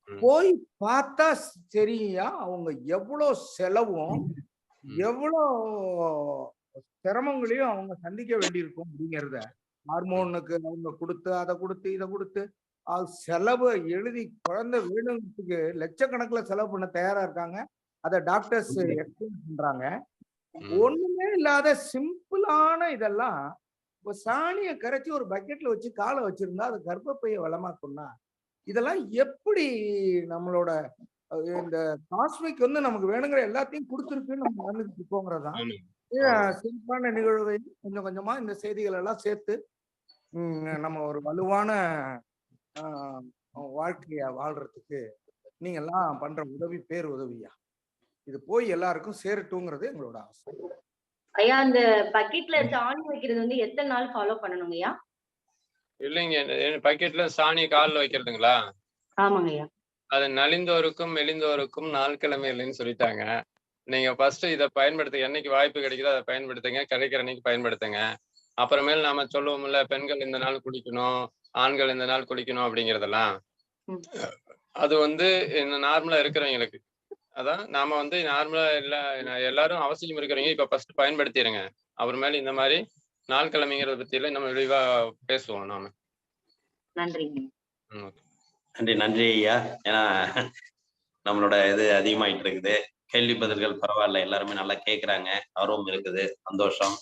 போய் பார்த்தா சரியா அவங்க எவ்வளவு செலவும் எவ்வளவு சிரமங்களையும் அவங்க சந்திக்க வேண்டியிருக்கும் அப்படிங்கிறத, ஹார்மோனுக்கு அவங்க கொடுத்து அதை கொடுத்து இதை கொடுத்து செலவு எழுதி குழந்தை வேணுங்கிறதுக்கு லட்சக்கணக்கில் செலவு பண்ண தயாரா இருக்காங்க. அத டாக்டர்ஸ் எக்ஸ்பிளைன் பண்றாங்க. ஒண்ணுமே இல்லாத சிம்பிளான இதெல்லாம் சாணியை கரைச்சி ஒரு பக்கெட்ல வச்சு காலை வச்சிருந்தா அது கர்ப்பப்பையை வளமாக்கும்னா இதெல்லாம் எப்படி நம்மளோட இந்த காஸ்மிக் நமக்கு வேணுங்கிற எல்லாத்தையும் கொடுத்துருக்குன்னு நம்ம நடந்துட்டு இருக்கோங்கிறதான் சிறப்பான நிகழ்வை கொஞ்சம் கொஞ்சமா இந்த செய்திகள் எல்லாம் சேர்த்து நம்ம ஒரு வலுவான வாழ்க்கைய வாழ்றதுக்கு நீங்க எல்லாம் பண்ற உதவி பேர் உதவியா. இது போய் எல்லாருக்கும் சேரட்டுங்கிறது எங்களோட ஆசை. ஐயா, அந்த பக்கெட்ல சாணி வைக்கிறது எத்தனை நாள் ஃபாலோ பண்ணணுங்க ஐயா? இல்லைங்க, பக்கெட்ல சாணி காலில் வைக்கிறதுங்களா? ஆமாங்க ஐயா. அது நலிந்தோருக்கும் மெலிந்தோருக்கும் நாள் கிழமை இல்லைன்னு சொல்லிட்டாங்க. நீங்க ஃபர்ஸ்ட் இதை பயன்படுத்துங்க. என்னைக்கு வாய்ப்பு கிடைக்குதோ அதை பயன்படுத்துங்க. கிடைக்கிற அன்னைக்கு பயன்படுத்துங்க. அப்புறமேல் நாம சொல்லுவோம்ல, பெண்கள் இந்த நாள் குளிக்கணும், ஆண்கள் இந்த நாள் குளிக்கணும் அப்படிங்கிறதெல்லாம் அது நார்மலா இருக்கிறவங்களுக்கு. அதான் நாம நார்மலா எல்லாரும் அவசியம் இருக்கிறவங்க இப்ப ஃபர்ஸ்ட் பயன்படுத்திடுங்க. அப்புறமேல இந்த மாதிரி நாள் கிழமைங்கிறத பத்தி எல்லாம் நம்ம விரிவா பேசுவோம் நாம. நன்றி ஐயா. ஏன்னா நம்மளோட இது அதிகமாயிட்டு இருக்குது. கேள்வி பதில்கள் பரவாயில்ல, எல்லாருமே நல்லா கேட்கிறாங்க, ஆர்வம் இருக்குது, சந்தோஷம்.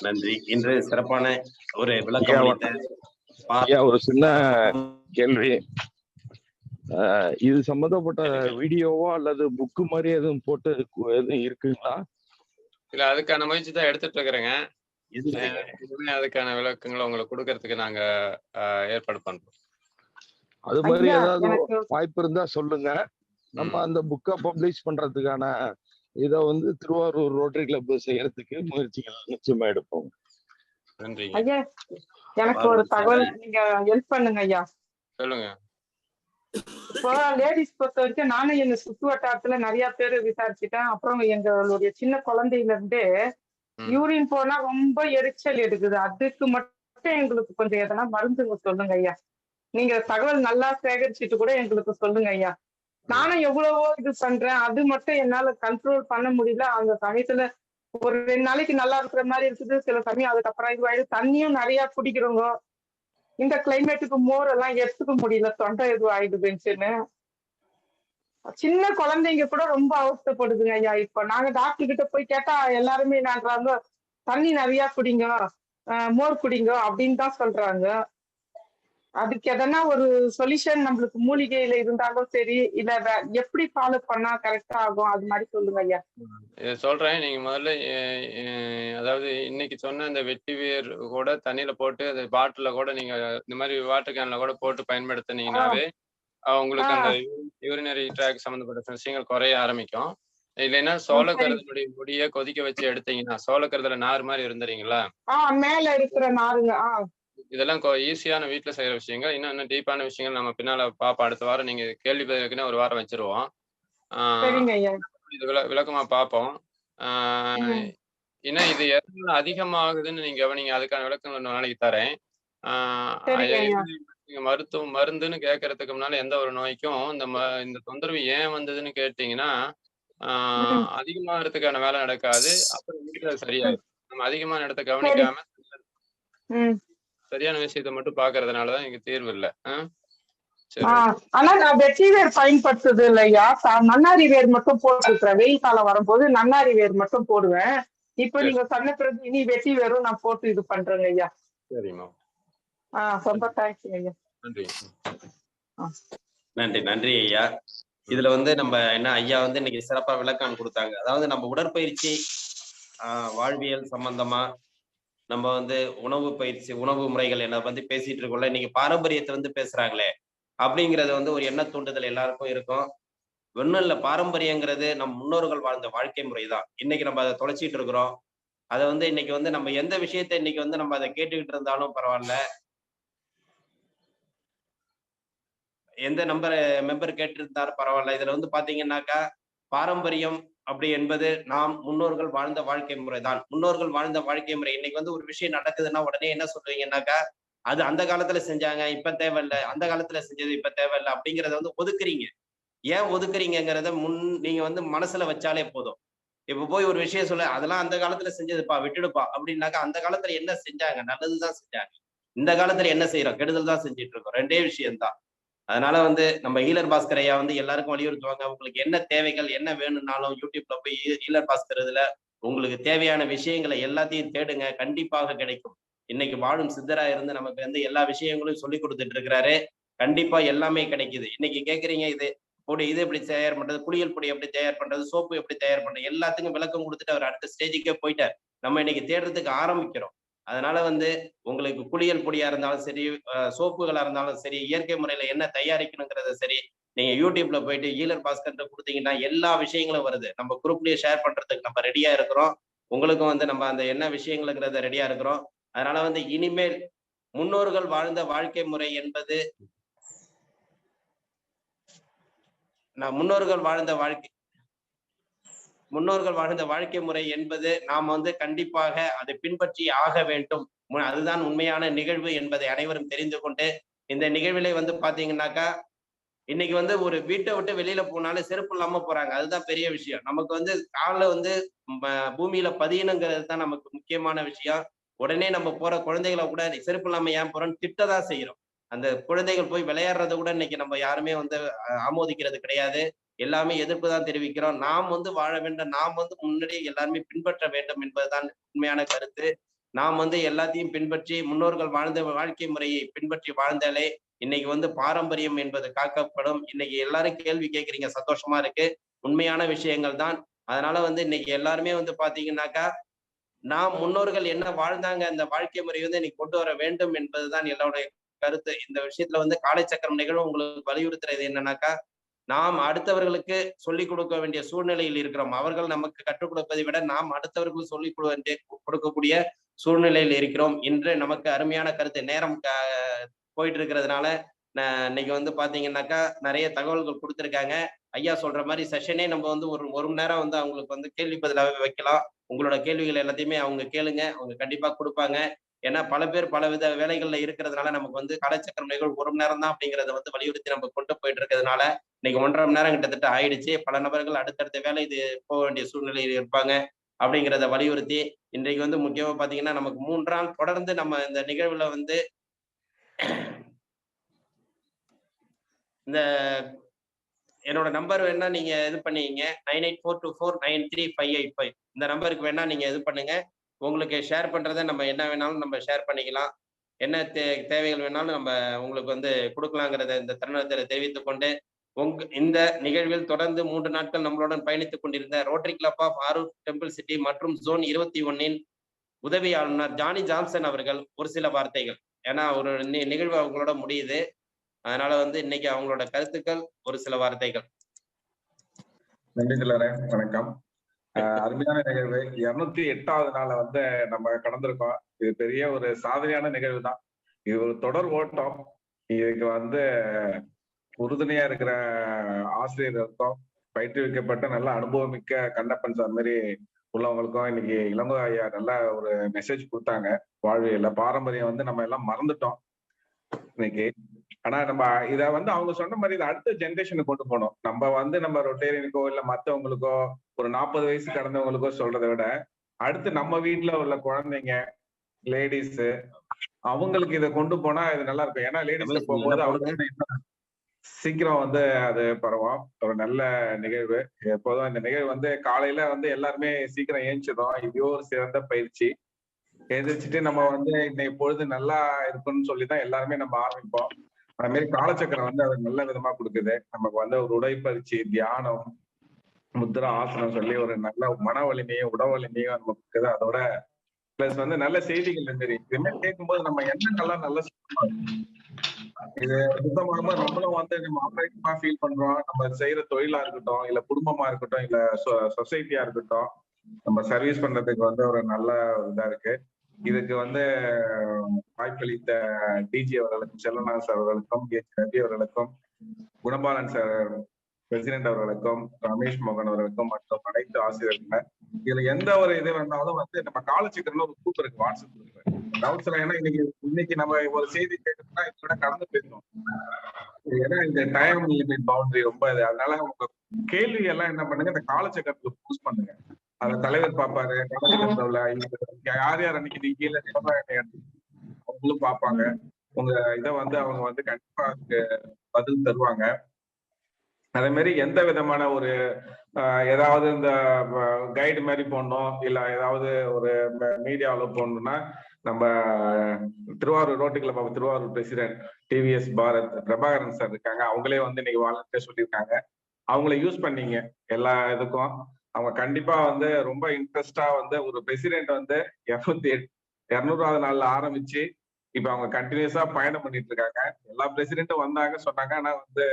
நன்றி. இன்று சிறப்பான ஒரு விளக்கம். ஒரு சின்ன கேள்வி, இது சம்பந்தப்பட்ட வீடியோவோ அல்லது புக்கு மாதிரி எதுவும் போட்டு எதுவும் இருக்குங்களா? இல்ல, அதுக்கான முயற்சி தான் எடுத்துட்டு இருக்கிறேங்க. அதுக்கான விளக்கங்களை உங்களுக்கு கொடுக்கறதுக்கு நாங்க ஏற்பாடு பண்றோம். அது மாதிரி ஏதாவது வாய்ப்பு இருந்தா சொல்லுங்க. நம்ம அந்த புக்கை பப்ளிஷ் பண்றதுக்கான இதை திருவாரூர் ரோட்டரி கிளப் செய்யறதுக்கு முயற்சிகள் நிச்சயமா எடுப்போம். நன்றி ஐயா. எனக்கு ஒரு தகவல் நீங்க ஹெல்ப் பண்ணுங்க ஐயா. சொல்லுங்க. இப்போ லேடிஸ் பொறுத்த வரைக்கும் நானும் எங்க சுற்று வட்டாரத்துல நிறைய பேர் விசாரிச்சுட்டேன். அப்புறம் எங்களுடைய சின்ன குழந்தையில இருந்து யூரின் போனா ரொம்ப எரிச்சல் எடுக்குது. அதுக்கு மட்டும் எங்களுக்கு கொஞ்சம் எதனா மருந்துங்க சொல்லுங்க ஐயா. நீங்க தகவல் நல்லா சேகரிச்சுட்டு கூட எங்களுக்கு சொல்லுங்க ஐயா. நானும் எவ்வளவோ இது பண்றேன், அது மட்டும் என்னால கண்ட்ரோல் பண்ண முடியல. அந்த சமயத்துல ஒரு 2 நாளைக்கு நல்லா இருக்கிற மாதிரி இருக்குது, சில சமயம் அதுக்கப்புறம் இதுவாயிடுது. தண்ணியும் நிறைய குடிக்கிறோங்க. இந்த கிளைமேட்டுக்கு மோர் எல்லாம் எடுத்துக்க முடியல, தொண்டை எதுவும் ஆயிடுதுன்னு. சின்ன குழந்தைங்க கூட ரொம்ப அவஸ்தைப்படுதுங்க ஐயா. இப்ப நாங்க டாக்டர் கிட்ட போய் கேட்டா எல்லாருமே நாங்க தண்ணி நிறைய குடிங்க, மோர் குடிங்க அப்படின்னு தான் சொல்றாங்க. அதுக்கு எதனா ஒரு சொல்யூஷன் நம்மளுக்கு மூலிகையில இருந்தாலும் சரி, இல்ல எப்படி ஃபாலோ பண்ணா கரெக்டா ஆகும், அது மாதிரி சொல்லுங்க ஐயா. சொல்றேன். நீங்க முதல்ல அதாவது இன்னைக்கு சொன்ன இந்த வெட்டி வேர் கூட தண்ணியில போட்டு அது பாட்டில கூட நீங்க இந்த மாதிரி வாட்டர் கேன்ல கூட போட்டு பயன்படுத்தினீங்கன்னாவே உங்களுக்கு அந்த யூரினரி ட்ராக் சம்பந்தப்பட்ட விஷயங்கள் குறைய ஆரம்பிக்கும். இல்லைன்னா சோளக்கருதனுடைய முடிய கொதிக்க வச்சு எடுத்தீங்கன்னா, சோளக்கருதுல நார் மாதிரி இருந்துறீங்களா? மேல இருக்கிற நாருங்க. இதெல்லாம் ஈஸியான வீட்டுல செய்யற விஷயங்கள். இன்னும் டீப்பான விஷயங்கள் நம்ம பின்னால பாப்போம். அடுத்த வாரம் நீங்க கேள்வி பதிலுக்குன்னு ஒரு வாரம் வச்சிருவோம். இது விளக்கமா பார்ப்போம். ஏன்னா இது எதனால அதிகமாகுதுன்னு நீங்க கவனிங்க. அதுக்கான விளக்கங்கள் நாளைக்கு தரேன். நீங்க மருந்துன்னு கேட்கறதுக்கு முன்னால எந்த ஒரு நோய்க்கும் இந்த தொந்தரவு ஏன் வந்ததுன்னு கேட்டீங்கன்னா அதிகமாகறதுக்கான வேலை நடக்காது. அப்புறம் வீட்டுல சரியாயிடும். நம்ம அதிகமான இடத்த கவனிக்காம சரியான விஷயத்த மட்டும் பாக்குறதுனாலதான் இங்க தீர்வு இல்ல. ஆனா நான் வெட்டி வேர் பயன்படுத்துறது இல்லையா, நன்னாரி வேர் மட்டும் போட்டுருக்கிறேன். வெயில் காலம் வரும்போது நன்னாரி வேர் மட்டும் போடுவேன். இப்ப நீங்க சொன்ன பிறகு இனி வெட்டி வேரும் நான் போட்டு இது பண்றேங்க ஐயா. சரிம்மா. ரொம்ப தேங்க்ஸ் ஐயா. நன்றி. நன்றி நன்றி ஐயா. இதுல வந்து நம்ம என்ன ஐயா வந்து இன்னைக்கு சிறப்பா விளக்கம் கொடுத்தாங்க. அதாவது நம்ம உடற்பயிற்சி வாழ்வியல் சம்பந்தமா நம்ம வந்து உணவு பயிற்சி உணவு முறைகள் என்ன வந்து பேசிட்டு இருக்கோம்ல, இன்னைக்கு பாரம்பரியத்தை வந்து பேசுறாங்களே அப்படிங்கறது வந்து ஒரு எண்ண தூண்டுதல் எல்லாருக்கும் இருக்கும். ஒன்றும் இல்லை, பாரம்பரியங்கிறது நம் முன்னோர்கள் வாழ்ந்த வாழ்க்கை முறை தான். இன்னைக்கு நம்ம அதை தொலைச்சிட்டு இருக்கிறோம். அதை வந்து இன்னைக்கு வந்து நம்ம எந்த விஷயத்த இன்னைக்கு வந்து நம்ம அதை கேட்டுக்கிட்டு இருந்தாலும் பரவாயில்ல, எந்த மெம்பர் கேட்டு இருந்தாலும் பரவாயில்ல. இதுல வந்து பாத்தீங்கன்னாக்கா பாரம்பரியம் அப்படி என்பது நாம் முன்னோர்கள் வாழ்ந்த வாழ்க்கை முறை தான். முன்னோர்கள் வாழ்ந்த வாழ்க்கை முறை. இன்னைக்கு வந்து ஒரு விஷயம் நடக்குதுன்னா உடனே என்ன சொல்றீங்கன்னாக்கா, அது அந்த காலத்துல செஞ்சாங்க இப்ப தேவையில்லை, அந்த காலத்துல செஞ்சது இப்ப தேவையில்லை அப்படிங்கிறத வந்து ஒதுக்குறீங்க. ஏன் ஒதுக்குறீங்கிறத நீங்க வந்து மனசுல வச்சாலே போதும். இப்ப போய் ஒரு விஷயம் சொல்ல, அதெல்லாம் அந்த காலத்துல செஞ்சதுப்பா விட்டுடுப்பா அப்படின்னாக்கா, அந்த காலத்துல என்ன செஞ்சாங்க? நல்லதுதான் செஞ்சாங்க. இந்த காலத்துல என்ன செய்யறோம்? கெடுதல் தான் செஞ்சுட்டு இருக்கோம். ரெண்டே விஷயம்தான். அதனால வந்து நம்ம ஹீலர் பாஸ்கர் ஐயா வந்து எல்லாருக்கும் வலியுறுத்துவாங்க, உங்களுக்கு என்ன தேவைகள் என்ன வேணும்னாலும் யூடியூப்ல போய் ஹீலர் பாஸ்கர் இதுல உங்களுக்கு தேவையான விஷயங்களை எல்லாத்தையும் தேடுங்க, கண்டிப்பாக கிடைக்கும். இன்னைக்கு வாழும் சித்தரா இருந்து நமக்கு வந்து எல்லா விஷயங்களும் சொல்லி கொடுத்துட்டு இருக்கிறாரு. கண்டிப்பா எல்லாமே கிடைக்குது. இன்னைக்கு கேக்குறீங்க இது பொடி இது எப்படி தயார் பண்றது, குளியல் பொடி எப்படி தயார் பண்றது, சோப்பு எப்படி தயார் பண்றது, எல்லாத்துக்கும் விளக்கம் கொடுத்துட்டு அவர் அடுத்த ஸ்டேஜுக்கே போயிட்டார். நம்ம இன்னைக்கு தேடுறதுக்கு ஆரம்பிக்கிறோம். அதனால வந்து உங்களுக்கு குளியல் பொடியா இருந்தாலும் சரி, சோப்புகளா இருந்தாலும் சரி, இயற்கை முறையில என்ன தயாரிக்கணுங்கிறத சரி, நீங்க யூடியூப்ல போயிட்டு ஹீலர் பாஸ்கர் கொடுத்தீங்கன்னா எல்லா விஷயங்களும் வருது. நம்ம குரூப்லயே ஷேர் பண்றதுக்கு நம்ம ரெடியா இருக்கிறோம். உங்களுக்கும் வந்து நம்ம அந்த என்ன விஷயங்களுங்கிறத ரெடியா இருக்கிறோம். அதனால வந்து இனிமேல் முன்னோர்கள் வாழ்ந்த வாழ்க்கை முறை என்பது முன்னோர்கள் வாழ்ந்த வாழ்க்கை முறை என்பது நாம் வந்து கண்டிப்பாக அதை பின்பற்றி ஆக வேண்டும். அதுதான் உண்மையான நிகழ்வு என்பதை அனைவரும் தெரிந்து கொண்டு, இந்த நிகழ்விலே வந்து பாத்தீங்கன்னாக்கா இன்னைக்கு வந்து ஒரு வீட்டை விட்டு வெளியில போனாலும் செருப்பு இல்லாம போறாங்க. அதுதான் பெரிய விஷயம். நமக்கு வந்து காலில் வந்து பூமியில பதியணுங்கிறது தான் நமக்கு முக்கியமான விஷயம். உடனே நம்ம போற குழந்தைகளை கூட செருப்பு இல்லாம ஏன் போறோம்னு திட்டதான் செய்யறோம். அந்த குழந்தைகள் போய் விளையாடுறத கூட இன்னைக்கு நம்ம யாருமே வந்து ஆமோதிக்கிறது கிடையாது. எல்லாமே எதிர்ப்பு தான் தெரிவிக்கிறோம். நாம் வந்து வாழ வேண்டும், நாம் வந்து முன்னாடி எல்லாருமே பின்பற்ற வேண்டும் என்பதுதான் உண்மையான கருத்து. நாம் வந்து எல்லாத்தையும் பின்பற்றி முன்னோர்கள் வாழ்ந்த வாழ்க்கை முறையை பின்பற்றி வாழ்ந்தாலே இன்னைக்கு வந்து பாரம்பரியம் என்பது காக்கப்படும். இன்னைக்கு எல்லாரும் கேள்வி கேட்கறீங்க, சந்தோஷமா இருக்கு. உண்மையான விஷயங்கள் தான். அதனால வந்து இன்னைக்கு எல்லாருமே வந்து பாத்தீங்கன்னாக்கா நாம் முன்னோர்கள் என்ன வாழ்ந்தாங்க அந்த வாழ்க்கை முறை வந்து இன்னைக்கு கொண்டு வர வேண்டும் என்பதுதான் எல்லாருடைய கருத்து. இந்த விஷயத்துல வந்து காலைச்சக்கரம் நிகழ்வு உங்களுக்கு வலியுறுத்துறது என்னன்னாக்கா, நாம் அடுத்தவர்களுக்கு சொல்லிக் கொடுக்க வேண்டிய சூழ்நிலையில் இருக்கிறோம். அவர்கள் நமக்கு கற்றுக் கொடுப்பதை விட நாம் அடுத்தவர்களுக்கு சொல்லிக் கொடுக்கக்கூடிய சூழ்நிலையில் இருக்கிறோம். இன்று நமக்கு அருமையான கருத்து. நேரம் போயிட்டு இருக்கிறதுனால இன்னைக்கு வந்து பாத்தீங்கன்னாக்கா நிறைய தகவல்கள் கொடுத்துருக்காங்க. ஐயா சொல்ற மாதிரி செஷனே நம்ம வந்து ஒரு மணி நேரம் வந்து அவங்களுக்கு வந்து கேள்வி பதிலாக வைக்கலாம். உங்களோட கேள்விகள் எல்லாத்தையுமே அவங்க கேளுங்க, அவங்க கண்டிப்பா கொடுப்பாங்க. ஏன்னா பல பேர் பலவித வேலைகள்ல இருக்கிறதுனால நமக்கு வந்து காலச்சக்கரம் நிகழ்வு 1 மணி நேரம் தான் அப்படிங்கிறத வந்து வலியுறுத்தி நம்ம கொண்டு போயிட்டு இருக்கிறதுனால இன்னைக்கு 1.5 மணி நேரம் கிட்டத்தட்ட ஆயிடுச்சு. பல நபர்கள் அடுத்தடுத்த வேலை இது போக வேண்டிய சூழ்நிலையில் இருப்பாங்க அப்படிங்கிறத வலியுறுத்தி இன்றைக்கு வந்து முக்கியமா பாத்தீங்கன்னா நமக்கு 3 நாள் தொடர்ந்து நம்ம இந்த நிகழ்வுல வந்து இந்த என்னோட நம்பர் வேணா நீங்க இது பண்ணீங்க 9842493585 இந்த நம்பருக்கு வேணா நீங்க இது பண்ணுங்க. உங்களுக்கு ஷேர் பண்றதை நம்ம என்ன வேணாலும் நம்ம ஷேர் பண்ணிக்கலாம். என்ன தேவைகள் வேணாலும் நம்ம உங்களுக்கு வந்து கொடுக்கலாங்கிறத இந்த தருணத்தில் தெரிவித்துக் கொண்டு இந்த நிகழ்வில் தொடர்ந்து 3 நாட்கள் நம்மளுடன் பயணித்துக் கொண்டிருந்த rotary club of Arur temple city மற்றும் ஜோன் 21 உதவி ஆளுநர் ஜானி ஜான்சன் அவர்கள் ஒரு சில வார்த்தைகள். ஏன்னா ஒரு நிகழ்வு அவங்களோட முடியுது, அதனால வந்து இன்னைக்கு அவங்களோட கருத்துக்கள் ஒரு சில வார்த்தைகள். நன்றி தலைவரே, வணக்கம். அருமையான நிகழ்வு. 208வது நாள வந்து நம்ம கடந்திருக்கோம். இது பெரிய ஒரு சாதனையான நிகழ்வு தான். இது ஒரு தொடர் ஓட்டம். இதுக்கு வந்து உறுதுணையா இருக்கிற ஆசிரியர்களுக்கும் பயிற்றுவிக்கப்பட்ட நல்ல அனுபவமிக்க கண்ணப்பன் சார் மாதிரி உள்ளவங்களுக்கும் இன்னைக்கு இளங்கோ ஐயா நல்ல ஒரு மெசேஜ் கொடுத்தாங்க. வாழ்வியல்ல பாரம்பரியம் வந்து நம்ம எல்லாம் மறந்துட்டோம் இன்னைக்கு. ஆனா நம்ம இத வந்து அவங்க சொன்ன மாதிரி இதை அடுத்த ஜென்ரேஷனுக்கு கொண்டு போகணும். நம்ம வந்து நம்ம ரொட்டேரியனுக்கோ இல்ல மத்தவங்களுக்கோ ஒரு 40 வயசு கடந்தவங்களுக்கோ சொல்றதை விட அடுத்து நம்ம வீட்டுல உள்ள குழந்தைங்க, லேடிஸ், அவங்களுக்கு இதை கொண்டு போனா இது நல்லா இருக்கும். ஏன்னா லேடிஸ் போகும்போது அவங்க சீக்கிரம் வந்து அது பரவும். ஒரு நல்ல நிகழ்வு. எப்போதும் இந்த நிகழ்வு வந்து காலையில வந்து எல்லாருமே சீக்கிரம் ஏஞ்சிடும். இதுவோ ஒரு சிறந்த பயிற்சி. எந்திரிச்சிட்டு நம்ம வந்து இன்னைக்கு பொழுது நல்லா இருக்குன்னு சொல்லிதான் எல்லாருமே நம்ம ஆரம்பிப்போம். அது மாதிரி காலச்சக்கரம் வந்து அது நல்ல விதமா கொடுக்குது. நமக்கு வந்து ஒரு உடற்பயிற்சி, தியானம், முத்ரா, ஆசனம் சொல்லி ஒரு நல்ல மன வலிமையும் உடல் வலிமையும் நமக்கு இருக்குது. அதோட பிளஸ் வந்து நல்ல செய்திகள் சரி இதுமே கேட்கும்போது நம்ம எண்ணங்கள்லாம் நல்ல இது சுத்தமாக நம்மளும் வந்து நம்ம ஆரோக்கியமா ஃபீல் பண்றோம். நம்ம செய்யற தொழிலா இருக்கட்டும், இல்ல குடும்பமா இருக்கட்டும், இல்ல சொசைட்டியா இருக்கட்டும், நம்ம சர்வீஸ் பண்றதுக்கு வந்து ஒரு நல்ல இதா இருக்கு. இதுக்கு வந்து வாய்ப்பளித்த டிஜி அவர்களுக்கும், செல்வநாத் சார் அவர்களுக்கும், ரவி அவர்களுக்கும், குணபாலன் சார் பிரசிடென்ட் அவர்களுக்கும், ரமேஷ் மோகன் அவர்களுக்கும் மற்றும் அனைத்து ஆசிரியர்கள். இதுல எந்த ஒரு இது வேணாலும் வந்து நம்ம காலச்சக்கரம்னு ஒரு குரூப் இருக்கு, வாட்ஸ்அப் குரூப். அவசரம் ஏன்னா இன்னைக்கு நம்ம ஒரு செய்தி கேட்கணும்னா இதோட கடந்து போயிடணும். ஏன்னா இந்த டைம் லிமிட் பவுண்டரி ரொம்ப இது. அதனால உங்க கேள்வி எல்லாம் என்ன பண்ணுங்க, இந்த காலச்சக்கரத்துல போஸ்ட் பண்ணுங்க. அத தலைவர் பாப்பாரு. காலச்சக்கரத்துல யார் யார் அன்னைக்கு கீழே அவங்களும் பார்ப்பாங்க. உங்க இதை வந்து அவங்க வந்து கண்டிப்பா அதுக்கு பதில் தருவாங்க. அதே மாதிரி எந்த விதமான ஒரு ஏதாவது இந்த கைடு மாதிரி போடணும், இல்ல ஏதாவது ஒரு மீடியாவில் போடணும்னா நம்ம Thiruvarur rotary club of Thiruvarur president TVS Bharath Prabhakaran sir இருக்காங்க. அவங்களே வந்து இன்னைக்கு வாலண்டியர் சொல்லியிருக்காங்க. அவங்கள யூஸ் பண்ணீங்க எல்லா இதுக்கும். அவங்க கண்டிப்பா வந்து ரொம்ப இன்ட்ரெஸ்டா வந்து ஒரு பிரசிடென்ட் வந்து 200வது நாள்ல ஆரம்பிச்சு இப்ப அவங்க கண்டினியூஸா பயணம் பண்ணிட்டு இருக்காங்க. எல்லா பிரசிடென்ட்டும் வந்தாங்க சொன்னாங்க. ஆனா வந்து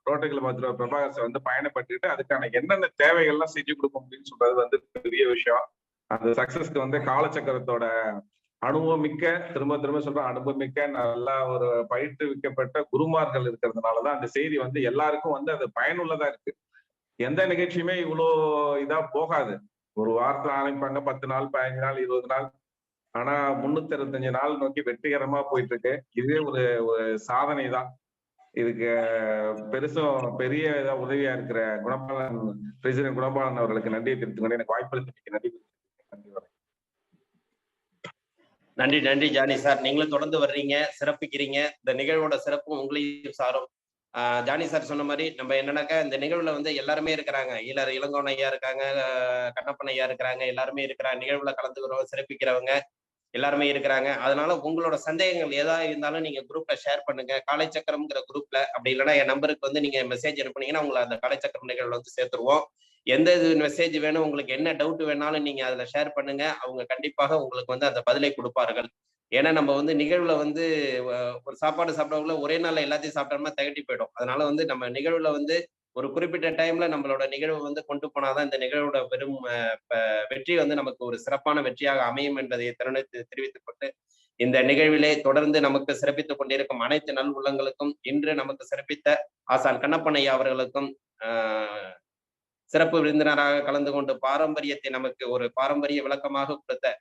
rotary club of Prabhakar sir வந்து பயணப்பட்டுட்டு அதுக்கான என்னென்ன தேவைகள்லாம் செஞ்சு கொடுக்கும் அப்படின்னு சொல்றது வந்து பெரிய விஷயம். அந்த சக்சஸ்க்கு வந்து காலச்சக்கரத்தோட அனுபவமிக்க, திரும்ப சொல்ற அனுபவமிக்க நல்ல ஒரு பயிற்றுவிக்கப்பட்ட குருமார்கள் இருக்கிறதுனாலதான் அந்த செய்தி வந்து எல்லாருக்கும் வந்து அது பயனுள்ளதா இருக்கு. எந்த நிகழ்ச்சியுமே இவ்வளோ இதா போகாது. ஒரு வாரத்துல ஆரம்பிப்பாங்க, 10 நாள், 15 நாள், 20 நாள். ஆனா 365 நாள் நோக்கி வெற்றிகரமா போயிட்டு இருக்கு. இதுவே ஒரு சாதனை தான். இதுக்கு பெரிய உதவியா இருக்கிற குணபாலன் பிரசிடென்ட் குணபாலன் அவர்களுக்கு நன்றியை தெரிவித்துக் கொண்டு எனக்கு வாய்ப்பளித்தமைக்கு நன்றி. நன்றி ஜானி சார். நீங்களும் தொடர்ந்து வர்றீங்க, சிறப்பிக்கிறீங்க. இந்த நிகழ்வோட சிறப்பும் உங்களையும் சாரும். ஜானி சார் சொன்ன மாதிரி நம்ம என்னன்னாக்கா இந்த நிகழ்வுல வந்து எல்லாருமே இருக்கிறாங்க. இளங்கோவன் ஐயா இருக்காங்க, கண்ணப்பன் ஐயா இருக்கிறாங்க, எல்லாருமே இருக்கிறாங்க. நிகழ்வுல கலந்துக்கிறவங்க, சிறப்பிக்கிறவங்க எல்லாருமே இருக்கிறாங்க. அதனால உங்களோட சந்தேகங்கள் ஏதா இருந்தாலும் நீங்க குரூப்ல ஷேர் பண்ணுங்க. காலைச்சக்கரம்ங்கிற குரூப்ல. அப்படி இல்லைன்னா என் நம்பருக்கு வந்து நீங்க மெசேஜ் அனுப்புனீங்கன்னா உங்களை அந்த காலைச்சக்கரம் நிகழ்வுல வந்து சேர்த்துருவோம். எந்த இது மெசேஜ் வேணும், உங்களுக்கு என்ன டவுட் வேணாலும் நீங்க அதுல ஷேர் பண்ணுங்க. அவங்க கண்டிப்பாக உங்களுக்கு வந்து அந்த பதிலை கொடுப்பார்கள். ஏன்னா நம்ம வந்து நிகழ்வுல வந்து ஒரு சாப்பாடு சாப்பிடக்குள்ள ஒரே நாள்ல எல்லாத்தையும் சாப்பிட்டோம்னா திகட்டி போயிடும். அதனால வந்து நம்ம நிகழ்வுல வந்து ஒரு குறிப்பிட்ட டைம்ல நம்மளோட நிகழ்வு வந்து கொண்டு போனாதான் இந்த நிகழ்வோட பெரும் வெற்றி வந்து நமக்கு ஒரு சிறப்பான வெற்றியாக அமையும் என்பதை தெரிவித்துக் கொண்டு இந்த நிகழ்விலே தொடர்ந்து நமக்கு சிறப்பித்துக் கொண்டிருக்கும் அனைத்து நல் உள்ளங்களுக்கும், இன்று நமக்கு சிறப்பித்த ஆசான் கண்ணப்பன் ஐயா அவர்களுக்கும், சிறப்பு விருந்தினராக கலந்து கொண்டு பாரம்பரியத்தை நமக்கு ஒரு பாரம்பரிய விளக்கமாக கொடுத்த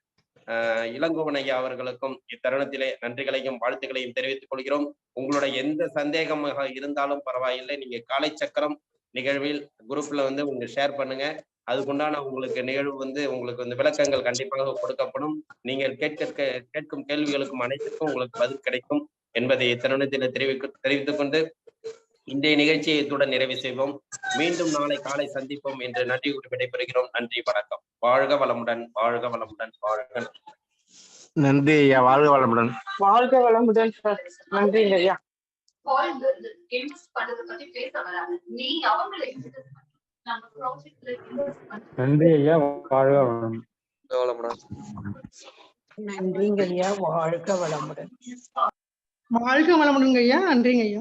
இளங்கோவன் ஐயா அவர்களுக்கும் இத்தருணத்திலே நன்றிகளையும் வாழ்த்துக்களையும் தெரிவித்துக் கொள்கிறோம். உங்களோட எந்த சந்தேகமாக இருந்தாலும் பரவாயில்லை, நீங்க காலைச்சக்கரம் நிகழ்வில் குரூப்ல வந்து உங்க ஷேர் பண்ணுங்க. அதுக்குண்டான உங்களுக்கு நிகழ்வு வந்து உங்களுக்கு வந்து விளக்கங்கள் கண்டிப்பாக கொடுக்கப்படும். நீங்கள் கேட்கும் கேள்விகளுக்கும் அனைத்துக்கும் உங்களுக்கு பதில் கிடைக்கும் என்பதை இத்தருணத்தில் தெரிவித்துக் கொண்டு இன்றைய நிகழ்ச்சியை இத்துடன் நிறைவு செய்வோம். மீண்டும் நாளை காலை சந்திப்போம் என்று நன்றி கூறி விடைபெறுகிறோம். நன்றி, வணக்கம். வாழ்க வளமுடன், வாழ்க வளமுடன், வாழ்க. நன்றி ஐயா, வாழ்க வளமுடன். வாழ்க வளமுடன் சார். நன்றிங்க ஐயா. நன்றி ஐயா, வாழ்க வளமுடன். நன்றிங்க ஐயா, வாழ்க வளமுடன். வாழ்க வளமுடன் ஐயா. நன்றிங்க ஐயா.